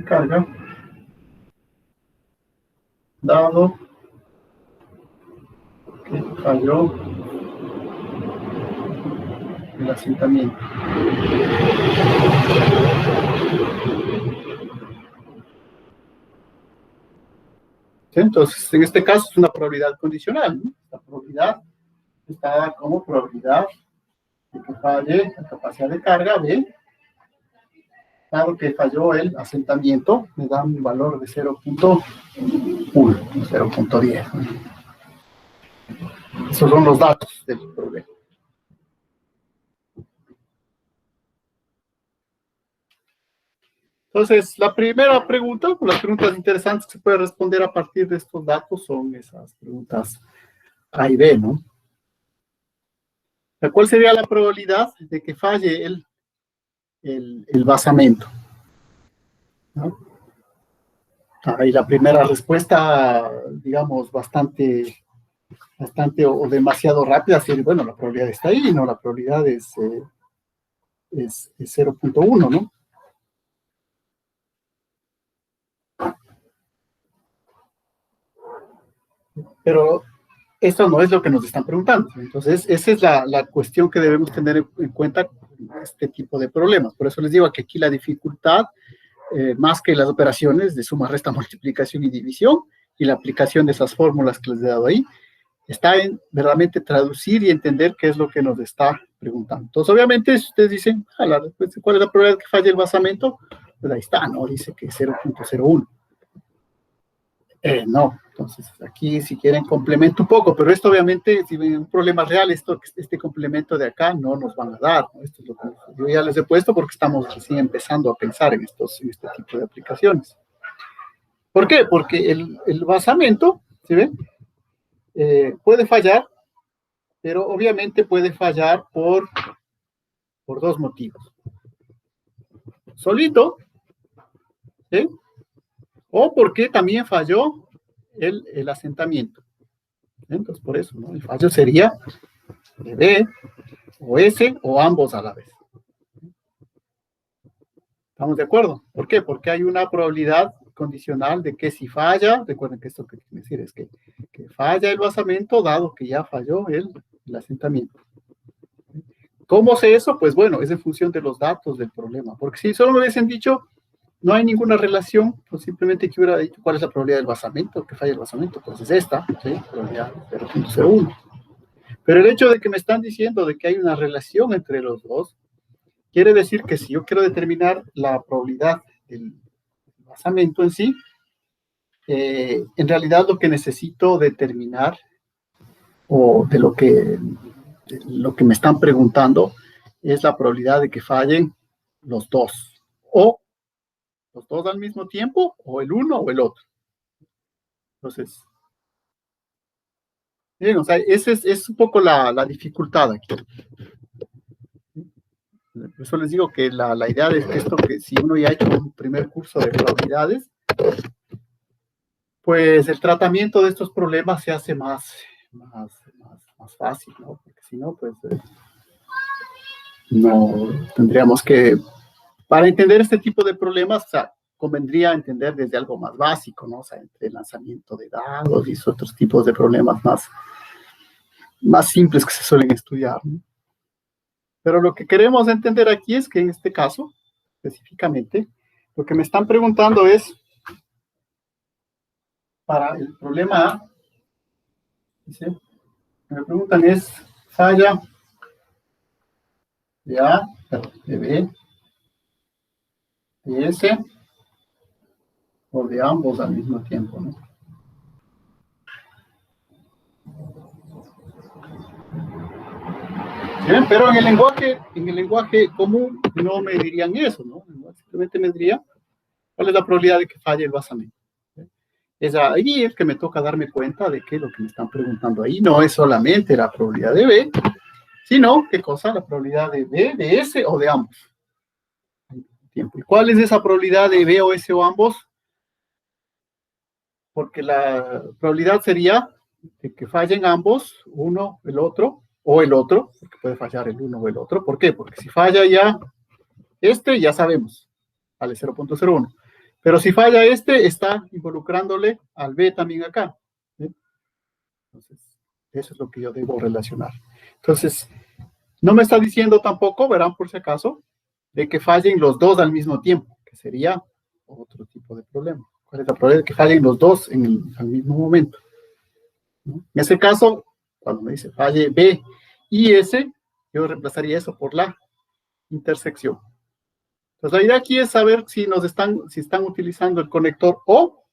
de carga dado que falló el asentamiento. ¿Sí? Entonces, en este caso es una probabilidad condicional, ¿no? La probabilidad está dada como probabilidad de que falle la capacidad de carga de, dado que falló el asentamiento, me da un valor de 0.1, 0.10. Esos son los datos del problema. Entonces, la primera pregunta, las preguntas interesantes que se puede responder a partir de estos datos son esas preguntas A y B, ¿no? ¿Cuál sería la probabilidad de que falle el basamento? ¿No? Ahí la primera respuesta, digamos, bastante o demasiado rápida, así, bueno, la probabilidad está ahí, ¿no? La probabilidad es 0.1, ¿no? Pero esto no es lo que nos están preguntando. Entonces, esa es la cuestión que debemos tener en cuenta con este tipo de problemas. Por eso les digo que aquí la dificultad, más que las operaciones de suma, resta, multiplicación y división, y la aplicación de esas fórmulas que les he dado ahí, está en verdaderamente traducir y entender qué es lo que nos está preguntando. Entonces, obviamente, si ustedes dicen, ¿cuál es la probabilidad de que falle el basamento? Pues ahí está, ¿no? Dice que 0.01. No, entonces aquí si quieren complemento un poco, pero esto obviamente, si ven un problema real, este complemento de acá no nos van a dar, ¿no? Esto es lo que yo ya les he puesto porque estamos recién empezando a pensar en este tipo de aplicaciones. ¿Por qué? Porque el basamento, ¿sí ven? Puede fallar, pero obviamente puede fallar por dos motivos. Solito, ¿sí? O porque también falló el asentamiento. Entonces, por eso, ¿no? El fallo sería de B o S o ambos a la vez. ¿Estamos de acuerdo? ¿Por qué? Porque hay una probabilidad condicional de que si falla, recuerden que esto que quiere decir es que falla el basamento dado que ya falló el asentamiento. ¿Cómo sé eso? Pues bueno, es en función de los datos del problema. Porque si solo me hubiesen dicho no hay ninguna relación, pues simplemente que hubiera dicho cuál es la probabilidad del basamento, que falla el basamento, pues es esta, ¿sí? Probabilidad 0.01. Pero el hecho de que me están diciendo de que hay una relación entre los dos, quiere decir que si yo quiero determinar la probabilidad del basamento en sí, en realidad lo que necesito determinar, o de lo que me están preguntando, es la probabilidad de que fallen los dos, o los dos al mismo tiempo, o el uno o el otro. Entonces, bien, o sea, esa es un poco la dificultad aquí. Por eso les digo que la idea de esto, que si uno ya ha hecho un primer curso de probabilidades, pues el tratamiento de estos problemas se hace más fácil, ¿no? Porque si no, pues no tendríamos que, para entender este tipo de problemas, o sea, convendría entender desde algo más básico, ¿no? O sea, entre el lanzamiento de dados y otros tipos de problemas más simples que se suelen estudiar, ¿no? Pero lo que queremos entender aquí es que en este caso, específicamente, lo que me están preguntando es, para el problema A, ¿sí? Me preguntan es, falla de A, de B, de S, o de ambos al mismo tiempo, ¿no? Bien, pero en el lenguaje común no me dirían eso, ¿no? Simplemente me diría cuál es la probabilidad de que falle el basamento. Es ahí el que me toca darme cuenta de que lo que me están preguntando ahí no es solamente la probabilidad de B, sino, ¿qué cosa? La probabilidad de B, de S o de ambos. ¿Y cuál es esa probabilidad de B o S o ambos? Porque la probabilidad sería de que fallen ambos, uno, el otro, o el otro, porque puede fallar el uno o el otro. ¿Por qué? Porque si falla ya ya sabemos, vale 0.01. Pero si falla este, está involucrándole al B también acá. ¿Sí? Entonces, eso es lo que yo debo relacionar. Entonces, no me está diciendo tampoco, verán por si acaso, de que fallen los dos al mismo tiempo, que sería otro tipo de problema. ¿Cuál es la probabilidad de que fallen los dos al mismo momento? ¿No? En ese caso, cuando me dice falle B y S, yo reemplazaría eso por la intersección. Entonces, la idea aquí es saber si están utilizando el conector o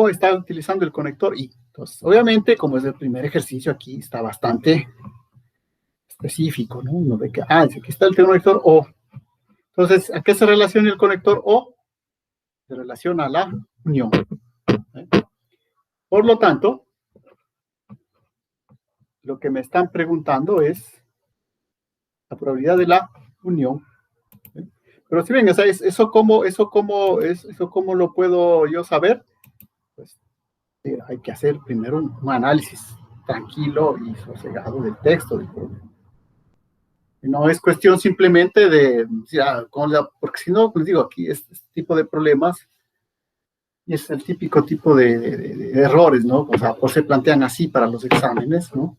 están utilizando el conector I. Entonces, obviamente, como es el primer ejercicio, aquí está bastante específico, ¿no? Uno ve que, aquí está el conector O. Entonces, ¿a qué se relaciona el conector O? Se relaciona a la unión. ¿Eh? Por lo tanto, lo que me están preguntando es la probabilidad de la unión. ¿Eh? Pero si ven, eso cómo lo puedo yo saber, pues hay que hacer primero un análisis tranquilo y sosegado del texto del problema. No es cuestión simplemente de, porque si no, les digo, aquí este tipo de problemas y es el típico tipo de errores, ¿no? O sea, pues se plantean así para los exámenes, ¿no?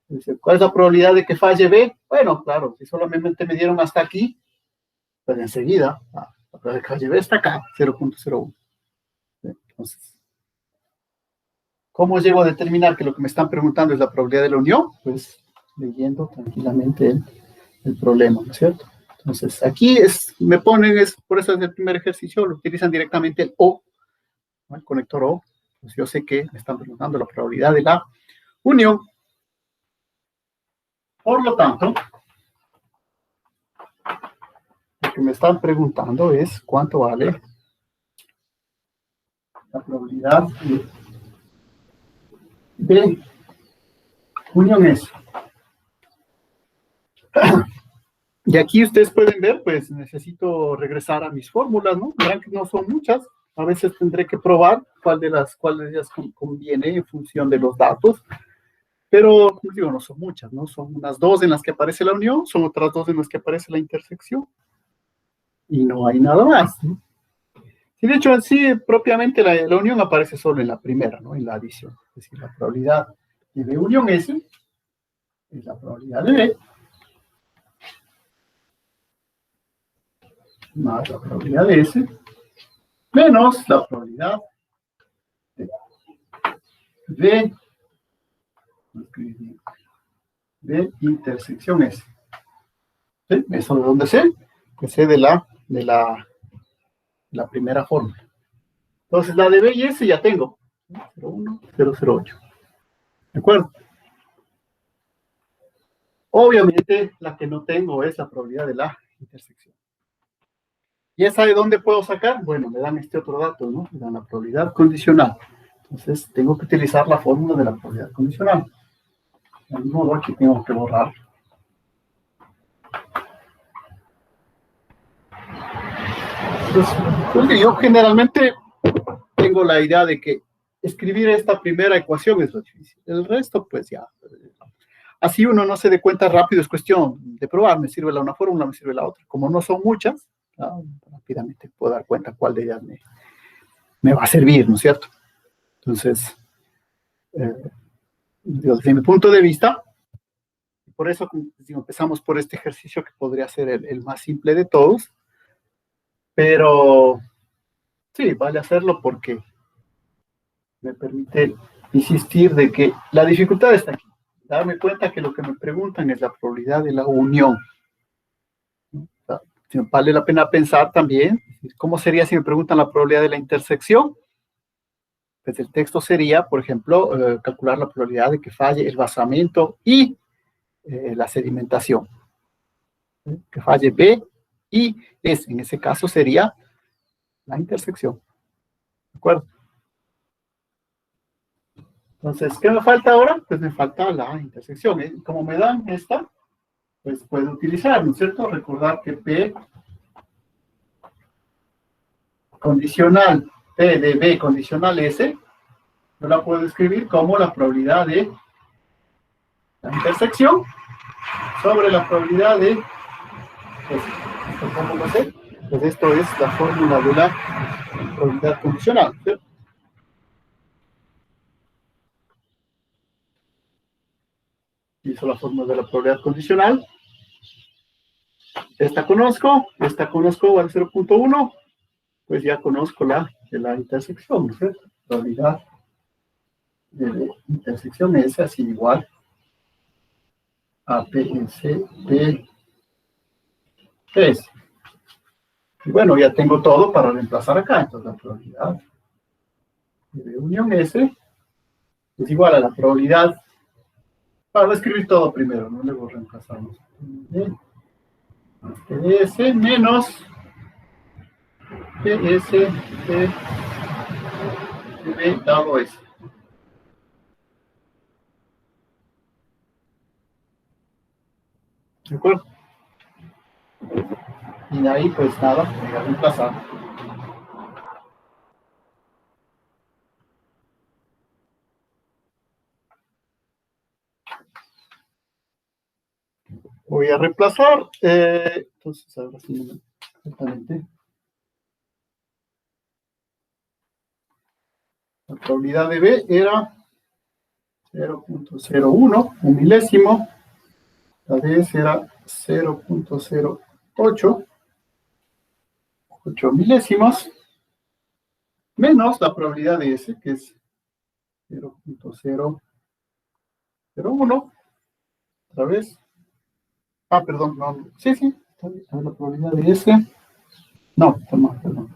Dice, ¿cuál es la probabilidad de que falle B? Bueno, claro, si solamente me dieron hasta aquí, pues enseguida, la probabilidad de que falle B está acá, 0.01. Entonces, ¿cómo llego a determinar que lo que me están preguntando es la probabilidad de la unión? Pues leyendo tranquilamente el problema, ¿no es cierto? Entonces, aquí me ponen, por eso es el primer ejercicio, lo utilizan directamente el O, ¿no? El conector O. Pues yo sé que me están preguntando la probabilidad de la unión. Por lo tanto, lo que me están preguntando es cuánto vale la probabilidad de unión S. Y aquí ustedes pueden ver, pues necesito regresar a mis fórmulas, ¿no? Verán que no son muchas. A veces tendré que probar cuál de ellas conviene en función de los datos. Pero, como digo, no son muchas, ¿no? Son unas 2 en las que aparece la unión, son otras 2 en las que aparece la intersección. Y no hay nada más, ¿no? Y de hecho, sí, propiamente la unión aparece solo en la primera, ¿no? En la adición. Es decir, la probabilidad de B unión S es la probabilidad de B más la probabilidad de S menos la probabilidad de intersección S. ¿Sí? ¿Eso de dónde sé? Que sé de la primera fórmula. Entonces, la de B y S ya tengo. 0,1, 0,08. ¿De acuerdo? Obviamente, la que no tengo es la probabilidad de la intersección. ¿Y esa de dónde puedo sacar? Bueno, me dan este otro dato, ¿no? Me dan la probabilidad condicional. Entonces, tengo que utilizar la fórmula de la probabilidad condicional. De modo, aquí tengo que borrar. Entonces, yo generalmente tengo la idea de que escribir esta primera ecuación es lo difícil. El resto, pues ya. Así uno no se dé cuenta rápido, es cuestión de probar. Me sirve una fórmula, me sirve la otra. Como no son muchas, rápidamente puedo dar cuenta cuál de ellas me va a servir, ¿no es cierto? Entonces, desde mi punto de vista, por eso digo, empezamos por este ejercicio que podría ser el más simple de todos, pero sí, vale hacerlo porque me permite insistir de que la dificultad está aquí. Darme cuenta que lo que me preguntan es la probabilidad de la unión. Vale la pena pensar también, ¿cómo sería si me preguntan la probabilidad de la intersección? Pues el texto sería, por ejemplo, calcular la probabilidad de que falle el vaciamiento y la sedimentación. Que falle B y S, en ese caso sería la intersección. ¿De acuerdo? Entonces, ¿qué me falta ahora? Pues me falta la intersección. Como me dan esta, pues puedo utilizar, ¿no es cierto? Recordar que P condicional, P de B condicional S, yo la puedo escribir como la probabilidad de la intersección sobre la probabilidad de S. ¿Cómo lo sé? Pues esto es la fórmula de la probabilidad condicional, ¿cierto? Hizo la fórmula de la probabilidad condicional. Esta conozco, vale 0.1, pues ya conozco la de la intersección, ¿cierto? Probabilidad de intersección es así igual a PS de PS. Y bueno, ya tengo todo para reemplazar acá, entonces la probabilidad de unión S es igual a la probabilidad, para escribir todo primero, ¿no? Luego reemplazamos. PS menos PS de B dado S. ¿De acuerdo? Y de ahí, pues nada, voy a reemplazar. Voy a reemplazar. Entonces, ahora sí, exactamente. La probabilidad de B era 0.01, un milésimo. La de S era 0.08, 8 milésimos, menos la probabilidad de S, que es 0.001, otra vez. Ah, perdón, no. Sí, sí, la probabilidad de S. No, perdón.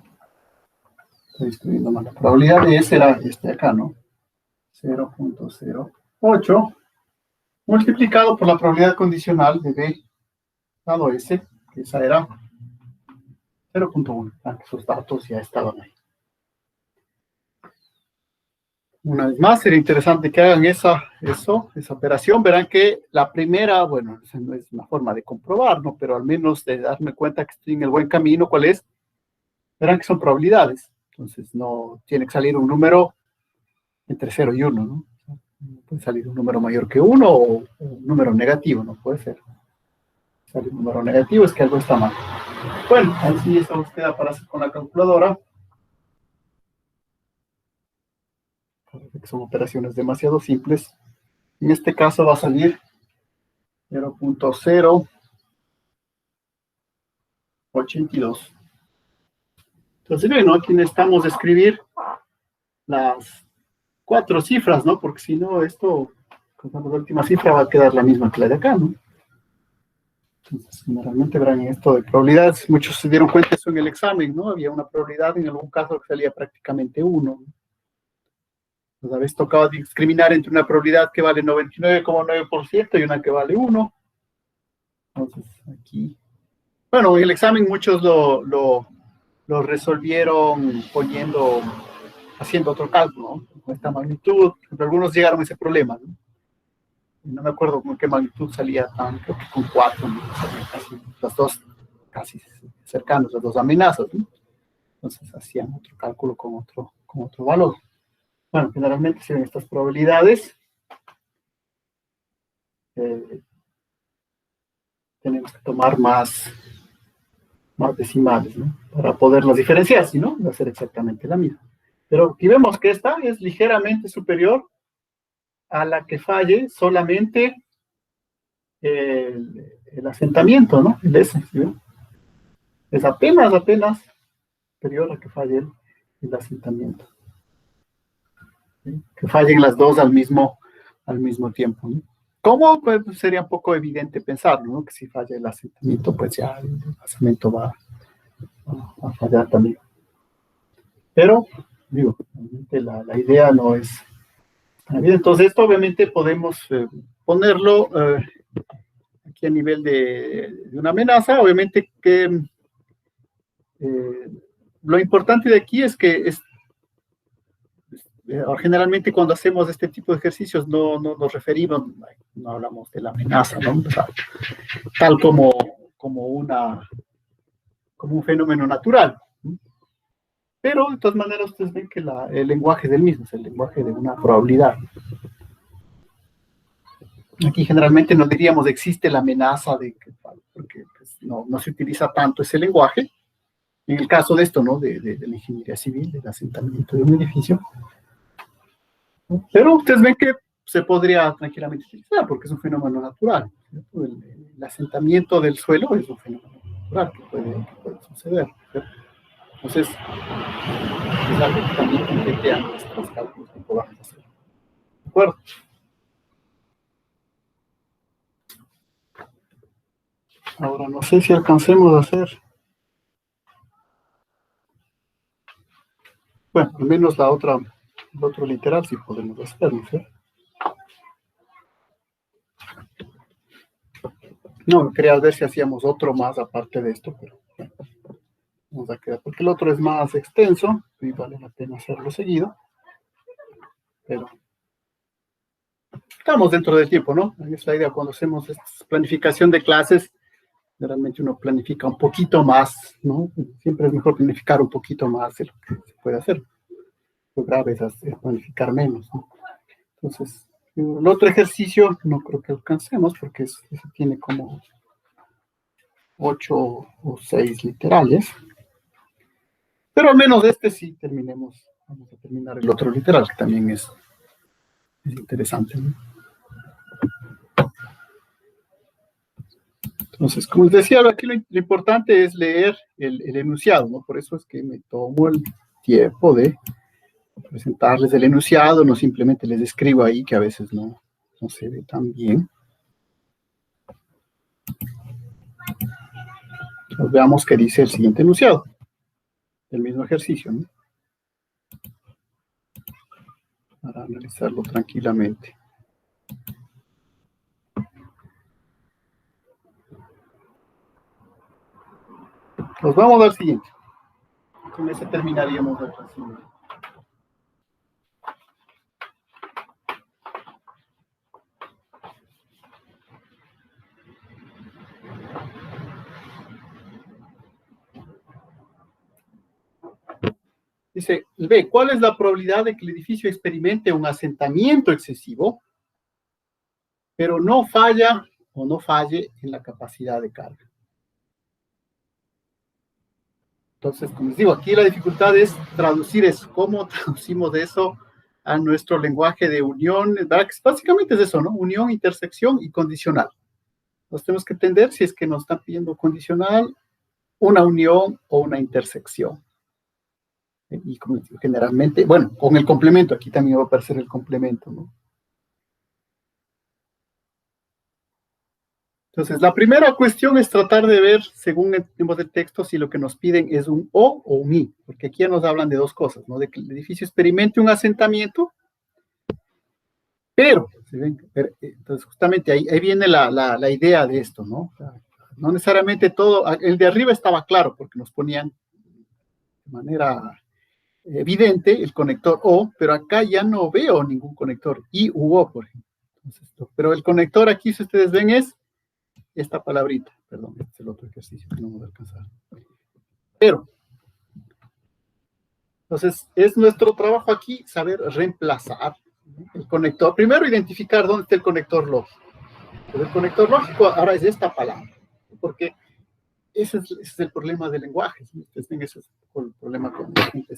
Estoy escribiendo mal. La probabilidad de S era este de acá, ¿no? 0.08 multiplicado por la probabilidad condicional de B dado S, que esa era 0.1. Esos datos ya estaban ahí. Una vez más, sería interesante que hagan esa operación. Verán que la primera, bueno, esa no es una forma de comprobar, ¿no? Pero al menos de darme cuenta que estoy en el buen camino, ¿cuál es? Verán que son probabilidades. Entonces, no tiene que salir un número entre 0 y 1, ¿no? Puede salir un número mayor que 1 o un número negativo, no puede ser. Sale un número negativo, es que algo está mal. Bueno, así eso nos queda para hacer con la calculadora. Son operaciones demasiado simples. En este caso va a salir 0.082. Entonces, bueno, aquí necesitamos escribir las 4 cifras, ¿no? Porque si no, esto, con la última cifra va a quedar la misma que la de acá, ¿no? Entonces, generalmente verán esto de probabilidades, muchos se dieron cuenta de eso en el examen, ¿no? Había una probabilidad en algún caso que salía prácticamente 1. Nos habéis tocado discriminar entre una probabilidad que vale 99,9% y una que vale 1. Entonces, aquí. Bueno, en el examen muchos lo resolvieron haciendo otro cálculo, ¿no? Con esta magnitud. Pero algunos llegaron a ese problema, ¿no? No me acuerdo con qué magnitud salía tan, creo que con 4, ¿no? Casi, las dos casi cercanos, las dos amenazas, ¿no? Entonces hacían otro cálculo con otro valor. Bueno, generalmente se ven estas probabilidades. Tenemos que tomar más decimales, ¿no? Para poderlas diferenciar, si no, va a ser exactamente la misma. Pero aquí vemos que esta es ligeramente superior a la que falle solamente el asentamiento, ¿no? El S, ¿sí ven? Es apenas superior a que falle el asentamiento. ¿Sí? Que fallen las dos al mismo tiempo, ¿no? ¿Cómo? Pues sería un poco evidente pensarlo, ¿no? Que si falla el asentamiento, pues ya el asentamiento va a fallar también. Pero, digo, realmente la idea no es... Entonces, esto obviamente podemos ponerlo aquí a nivel de una amenaza. Obviamente que lo importante de aquí es que generalmente cuando hacemos este tipo de ejercicios no nos referimos, no hablamos de la amenaza, ¿no? O sea, tal como un fenómeno natural. ¿No? Pero de todas maneras ustedes ven que el lenguaje es el mismo, es el lenguaje de una probabilidad. Aquí generalmente no diríamos existe la amenaza de que, porque pues, no se utiliza tanto ese lenguaje, En el caso de esto, ¿no? De la ingeniería civil, del asentamiento de un edificio. Pero ustedes ven que se podría tranquilamente utilizar porque es un fenómeno natural. El asentamiento del suelo es un fenómeno natural que puede suceder. ¿Cierto? Entonces, es algo que también compete a nuestros cálculos que podamos hacer. ¿De acuerdo? Ahora, no sé si alcancemos a hacer. Bueno, al menos el otro literal sí podemos hacerlo, ¿sí? No, quería ver si hacíamos otro más aparte de esto, pero bueno, vamos a quedar, porque el otro es más extenso y vale la pena hacerlo seguido, pero estamos dentro del tiempo, ¿no? Es la idea cuando hacemos planificación de clases, generalmente uno planifica un poquito más, ¿no? Siempre es mejor planificar un poquito más de lo que se puede hacer. Lo grave es planificar menos, ¿no? Entonces, el otro ejercicio no creo que alcancemos porque ese tiene como 8 o 6 literales, pero al menos de este sí terminemos, vamos a terminar el otro literal, que también es interesante, ¿no? Entonces, como les decía, aquí lo importante es leer el enunciado, ¿no? Por eso es que me tomo el tiempo de presentarles el enunciado, no simplemente les escribo ahí, que a veces no se ve tan bien. Entonces, veamos qué dice el siguiente enunciado, el mismo ejercicio, ¿no? Para analizarlo tranquilamente. Nos vamos al siguiente. Con ese terminaríamos el resumen. Dice, B, ¿cuál es la probabilidad de que el edificio experimente un asentamiento excesivo, pero no falla o no falle en la capacidad de carga? Entonces, como les digo, aquí la dificultad es traducir eso. ¿Cómo traducimos eso a nuestro lenguaje de unión? Básicamente es eso, ¿no? Unión, intersección y condicional. Nos tenemos que entender si es que nos están pidiendo condicional, una unión o una intersección. Y como les digo, generalmente, bueno, con el complemento, aquí también va a aparecer el complemento, ¿no? Entonces, la primera cuestión es tratar de ver, según el tiempo del texto, si lo que nos piden es un o un i, porque aquí ya nos hablan de dos cosas, ¿no? De que el edificio experimente un asentamiento, pero, ¿sí ven? Entonces, justamente ahí viene la idea de esto, ¿no? No necesariamente todo, el de arriba estaba claro, porque nos ponían de manera evidente el conector o, pero acá ya no veo ningún conector, i u o, por ejemplo. Entonces, pero el conector aquí, si ustedes ven, es esta palabrita, perdón, este es el otro ejercicio que no vamos a alcanzar. Pero, entonces, es nuestro trabajo aquí saber reemplazar el conector. Primero, identificar dónde está el conector lógico. Pero el conector lógico ahora es esta palabra, porque ese es el problema del lenguaje. ¿Sí? Ese es el problema con la gente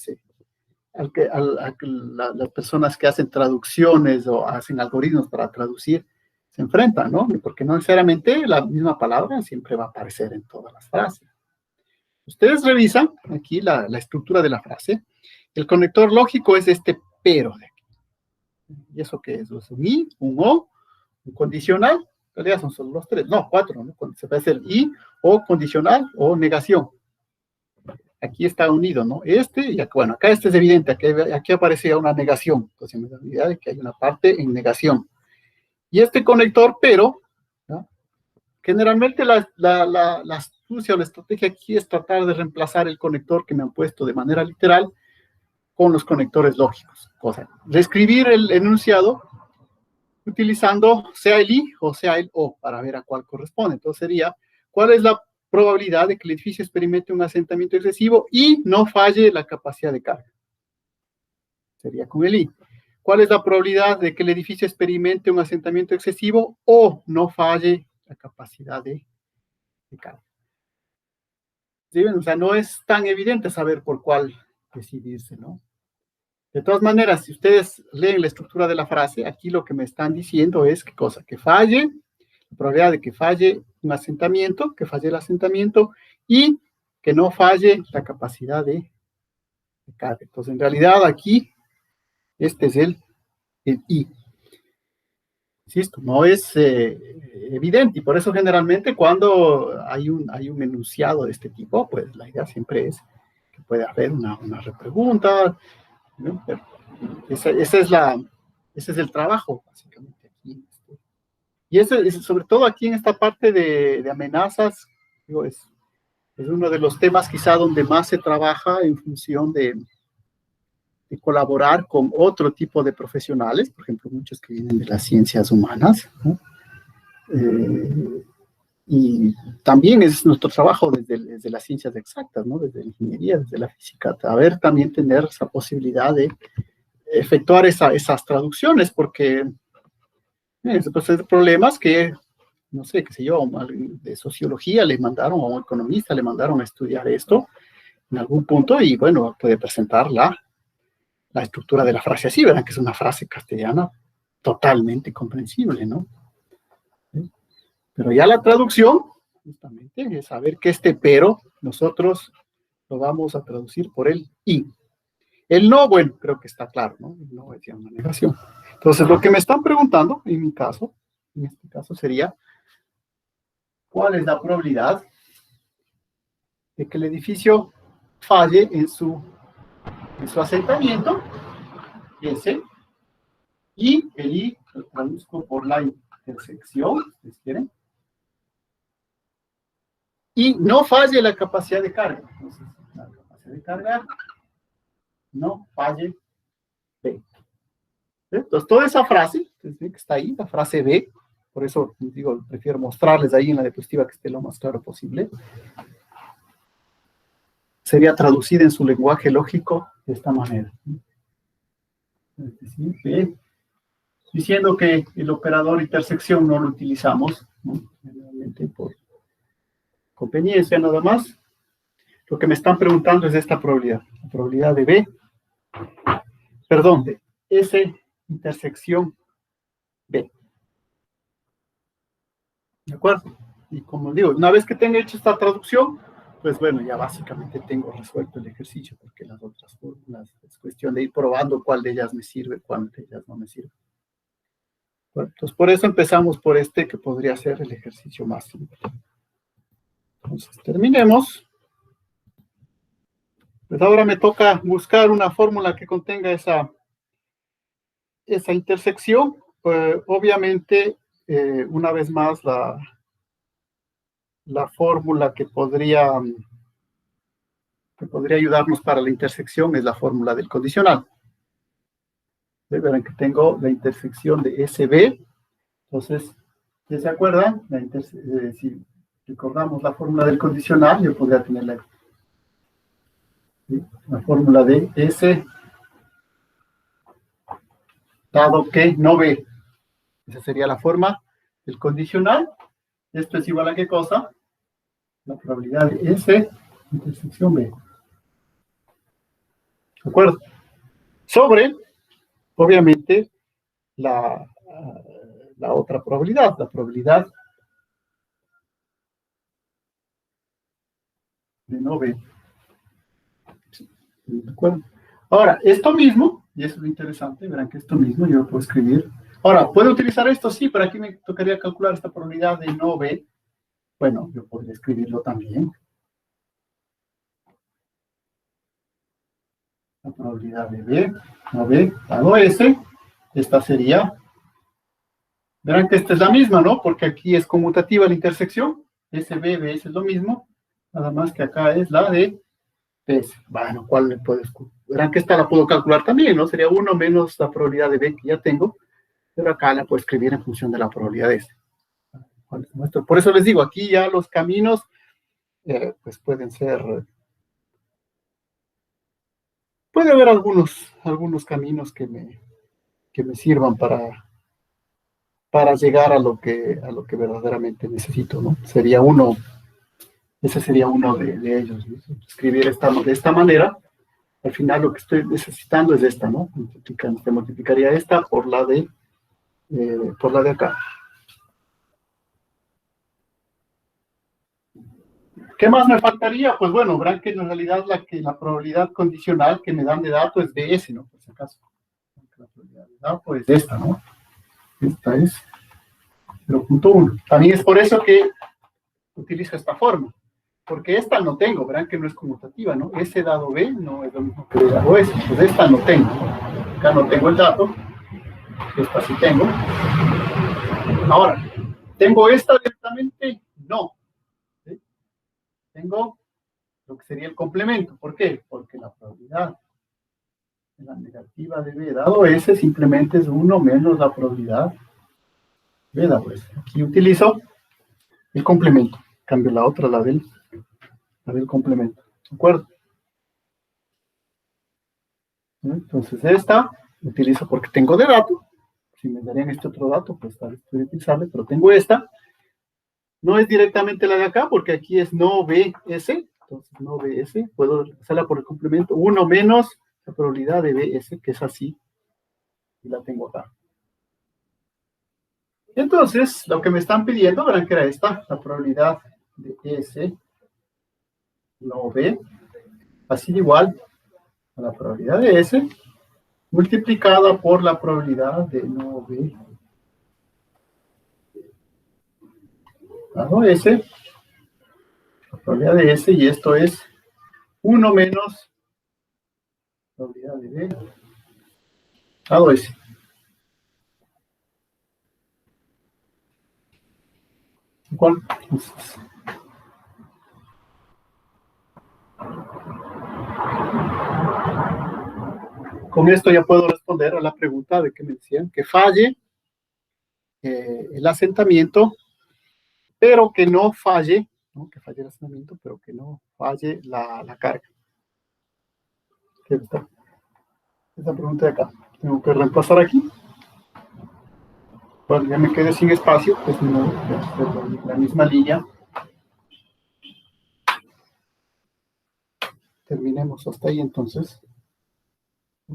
las personas que hacen traducciones o hacen algoritmos para traducir se enfrentan, ¿no? Porque no necesariamente la misma palabra siempre va a aparecer en todas las frases. Ustedes revisan aquí la estructura de la frase. El conector lógico es este pero de aquí. ¿Y eso qué es? Es un i, un o, un condicional. En realidad son solo los tres. No, cuatro, ¿no? Se puede hacer i, o condicional, o negación. Aquí está unido, ¿no? Y acá, bueno, acá este es evidente, aquí aparece una negación. Entonces me da la idea de que hay una parte en negación. Y este conector, pero, ¿no? Generalmente la astucia o la estrategia aquí es tratar de reemplazar el conector que me han puesto de manera literal con los conectores lógicos. Cosa, reescribir el enunciado utilizando sea el i o sea el o para ver a cuál corresponde. Entonces sería, ¿cuál es la probabilidad de que el edificio experimente un asentamiento excesivo y no falle la capacidad de carga? Sería con el i. ¿Cuál es la probabilidad de que el edificio experimente un asentamiento excesivo o no falle la capacidad de carga? ¿Sí? O sea, no es tan evidente saber por cuál decidirse, ¿no? De todas maneras, si ustedes leen la estructura de la frase, aquí lo que me están diciendo es qué cosa, que falle, la probabilidad de que falle un asentamiento, que falle el asentamiento y que no falle la capacidad de carga. Entonces, en realidad aquí, este es el I. Insisto, no es evidente y por eso generalmente cuando hay un enunciado de este tipo, pues la idea siempre es que puede haber una repregunta, ¿no? Pero ese es el trabajo, básicamente. Aquí. Y sobre todo aquí en esta parte de amenazas, digo, es uno de los temas quizá donde más se trabaja en función de colaborar con otro tipo de profesionales, por ejemplo, muchos que vienen de las ciencias humanas, ¿no? Y también es nuestro trabajo desde las ciencias exactas, ¿no? Desde la ingeniería, desde la física, a ver también tener esa posibilidad de efectuar esas traducciones, porque pues, hay problemas que, no sé, qué sé yo, de sociología le mandaron a un economista, le mandaron a estudiar esto en algún punto y bueno, puede presentar la estructura de la frase así, ¿verdad? Que es una frase castellana totalmente comprensible, ¿no? ¿Sí? Pero ya la traducción, justamente, es saber que este pero nosotros lo vamos a traducir por el y. El no, bueno, creo que está claro, ¿no? El no es ya una negación. Entonces, lo que me están preguntando, en este caso sería, ¿cuál es la probabilidad de que el edificio falle en su asentamiento? Ese, y el I lo traduzco por la intersección, si quieren, y no falle la capacidad de carga. Entonces, la capacidad de carga no falle B. Entonces, toda esa frase, que está ahí, la frase B, por eso digo, prefiero mostrarles ahí en la diapositiva que esté lo más claro posible, sería traducida en su lenguaje lógico de esta manera. Es decir, que, diciendo que el operador intersección no lo utilizamos, ¿no? Generalmente por conveniencia nada más. Lo que me están preguntando es esta probabilidad, la probabilidad de B, perdón, de S intersección B. ¿De acuerdo? Y como digo, una vez que tenga hecho esta traducción, pues bueno, ya básicamente tengo resuelto el ejercicio, porque las otras fórmulas es cuestión de ir probando cuál de ellas me sirve, cuál de ellas no me sirve. Bueno, entonces, por eso empezamos por este, que podría ser el ejercicio más simple. Entonces, terminemos. Pues ahora me toca buscar una fórmula que contenga esa intersección. Obviamente, una vez más, la fórmula que podría ayudarnos para la intersección es la fórmula del condicional. Verán que tengo la intersección de SB. Entonces, ¿ya se acuerdan? Si recordamos la fórmula del condicional, yo podría tener la fórmula de S dado que no B. Esa sería la forma del condicional. Esto es igual a ¿qué cosa? La probabilidad de S intersección B. ¿De acuerdo? Sobre, obviamente, la otra probabilidad, la probabilidad de no B. ¿De acuerdo? Ahora, esto mismo, y eso es lo interesante, verán que esto mismo yo lo puedo escribir. Ahora, ¿puedo utilizar esto? Sí, pero aquí me tocaría calcular esta probabilidad de no B. Bueno, yo podría escribirlo también. La probabilidad de B, no B, dado S, esta sería, verán que esta es la misma, ¿no? Porque aquí es conmutativa la intersección, SB, BS es lo mismo, nada más que acá es la de PS. Bueno, ¿cuál le puedo escribir? Verán que esta la puedo calcular también, ¿no? Sería 1 menos la probabilidad de B que ya tengo, pero acá la puedo escribir en función de la probabilidad de S. Por eso les digo, aquí ya los caminos, pues pueden ser, puede haber algunos caminos que me sirvan para llegar a lo que verdaderamente necesito, ¿no? Sería uno Ese sería uno de ellos, ¿no? Escribir de esta manera. Al final lo que estoy necesitando es esta, ¿no? Se multiplicaría esta por la de acá. ¿Qué más me faltaría? Pues bueno, verán que en realidad la probabilidad condicional que me dan de dato es BS, ¿no? Por si acaso. La probabilidad de dato es esta, ¿no? Esta es 0.1. También es por eso que utilizo esta forma. Porque esta no tengo, verán que no es conmutativa, ¿no? S dado B no es lo mismo que B dado S. Pues esta no tengo. Acá no tengo el dato. Esta sí tengo. Ahora, ¿tengo esta directamente? No. ¿Sí? Tengo lo que sería el complemento. ¿Por qué? Porque la probabilidad de la negativa de B dado S simplemente es 1 menos la probabilidad B dado S. Aquí utilizo el complemento. Cambio la otra, la del complemento. ¿De acuerdo? Entonces esta utilizo porque tengo de dato. Si me darían este otro dato, pues tal vez puede utilizarle, pero tengo esta. No es directamente la de acá, porque aquí es no BS. Entonces no BS, puedo hacerla por el complemento. 1 menos la probabilidad de BS, que es así. Y la tengo acá. Entonces, lo que me están pidiendo, verán que era esta, la probabilidad de S no B, así igual a la probabilidad de S, multiplicada por la probabilidad de no B dado S, la probabilidad de S, y esto es 1 menos la probabilidad de B dado S. ¿Cuál? Entonces, con esto ya puedo responder a la pregunta de que me decían que falle el asentamiento, pero que no falle, ¿no? Que falle el asentamiento, pero que no falle la carga. Esta pregunta de acá. Tengo que reemplazar aquí. Bueno, ya me quedé sin espacio, pues no, la misma línea. Terminemos hasta ahí entonces.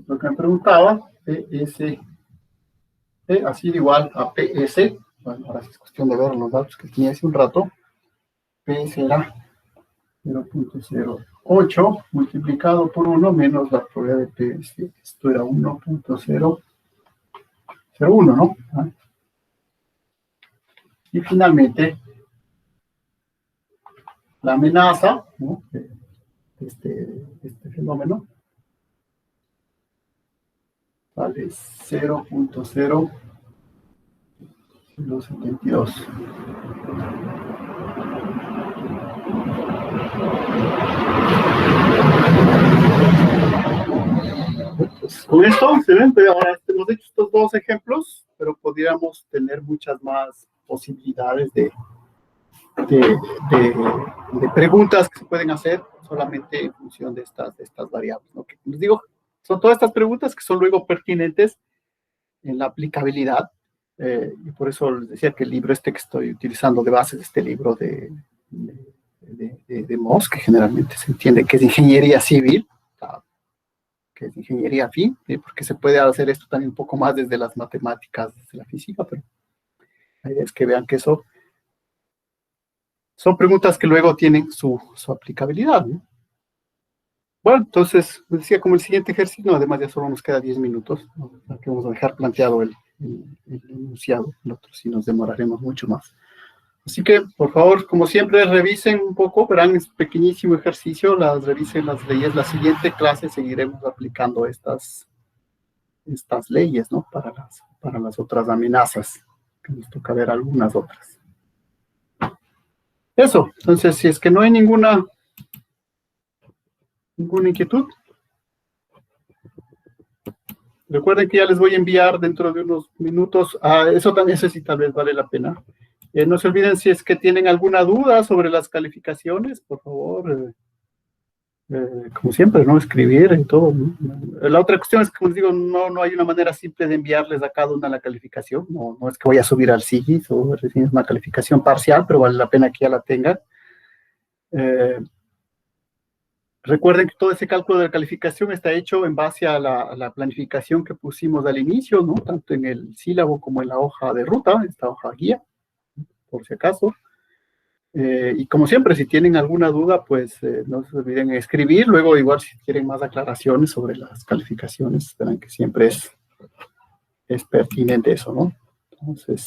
Lo que me preguntaba, PS, así de igual a PS. Bueno, ahora sí es cuestión de ver los datos que tenía hace un rato. PS era 0.08 multiplicado por 1 menos la probabilidad de PS. Esto era 1.001, ¿no? Y finalmente, la amenaza, ¿no? Este fenómeno vale 0.072. Pues con esto se ven, pero ahora hemos hecho estos dos ejemplos, pero podríamos tener muchas más posibilidades de preguntas que se pueden hacer solamente en función de estas variables, ¿no? Que les digo, son todas estas preguntas que son luego pertinentes en la aplicabilidad, y por eso les decía que el libro que estoy utilizando de base es este libro de Moss, que generalmente se entiende que es ingeniería civil, que es ingeniería afín, porque se puede hacer esto también un poco más desde las matemáticas, desde la física, pero la idea es que vean que eso son preguntas que luego tienen su aplicabilidad, ¿no? Bueno, entonces, decía, como el siguiente ejercicio, no, además ya solo nos queda 10 minutos, ¿no? Que vamos a dejar planteado el enunciado, el otro sí nos demoraremos mucho más. Así que, por favor, como siempre, revisen un poco, verán, es pequeñísimo ejercicio, revisen las leyes. La siguiente clase seguiremos aplicando estas leyes, ¿no? Para las otras amenazas, que nos toca ver algunas otras. Eso, entonces, si es que no hay ninguna inquietud, recuerden que ya les voy a enviar dentro de unos minutos, eso también, eso sí tal vez vale la pena. No se olviden, si es que tienen alguna duda sobre las calificaciones, por favor, como siempre, ¿no? Escribir y todo, ¿no? La otra cuestión es que, como les digo, no hay una manera simple de enviarles a cada una la calificación, no es que voy a subir al SIGIS o recibir una calificación parcial, pero vale la pena que ya la tengan. Eh, Recuerden que todo ese cálculo de calificación está hecho en base a la planificación que pusimos al inicio, ¿no? Tanto en el sílabo como en la hoja de ruta, esta hoja guía, por si acaso. Y como siempre, si tienen alguna duda, pues no se olviden escribir. Luego, igual, si quieren más aclaraciones sobre las calificaciones, verán que siempre es pertinente eso, ¿no? Entonces,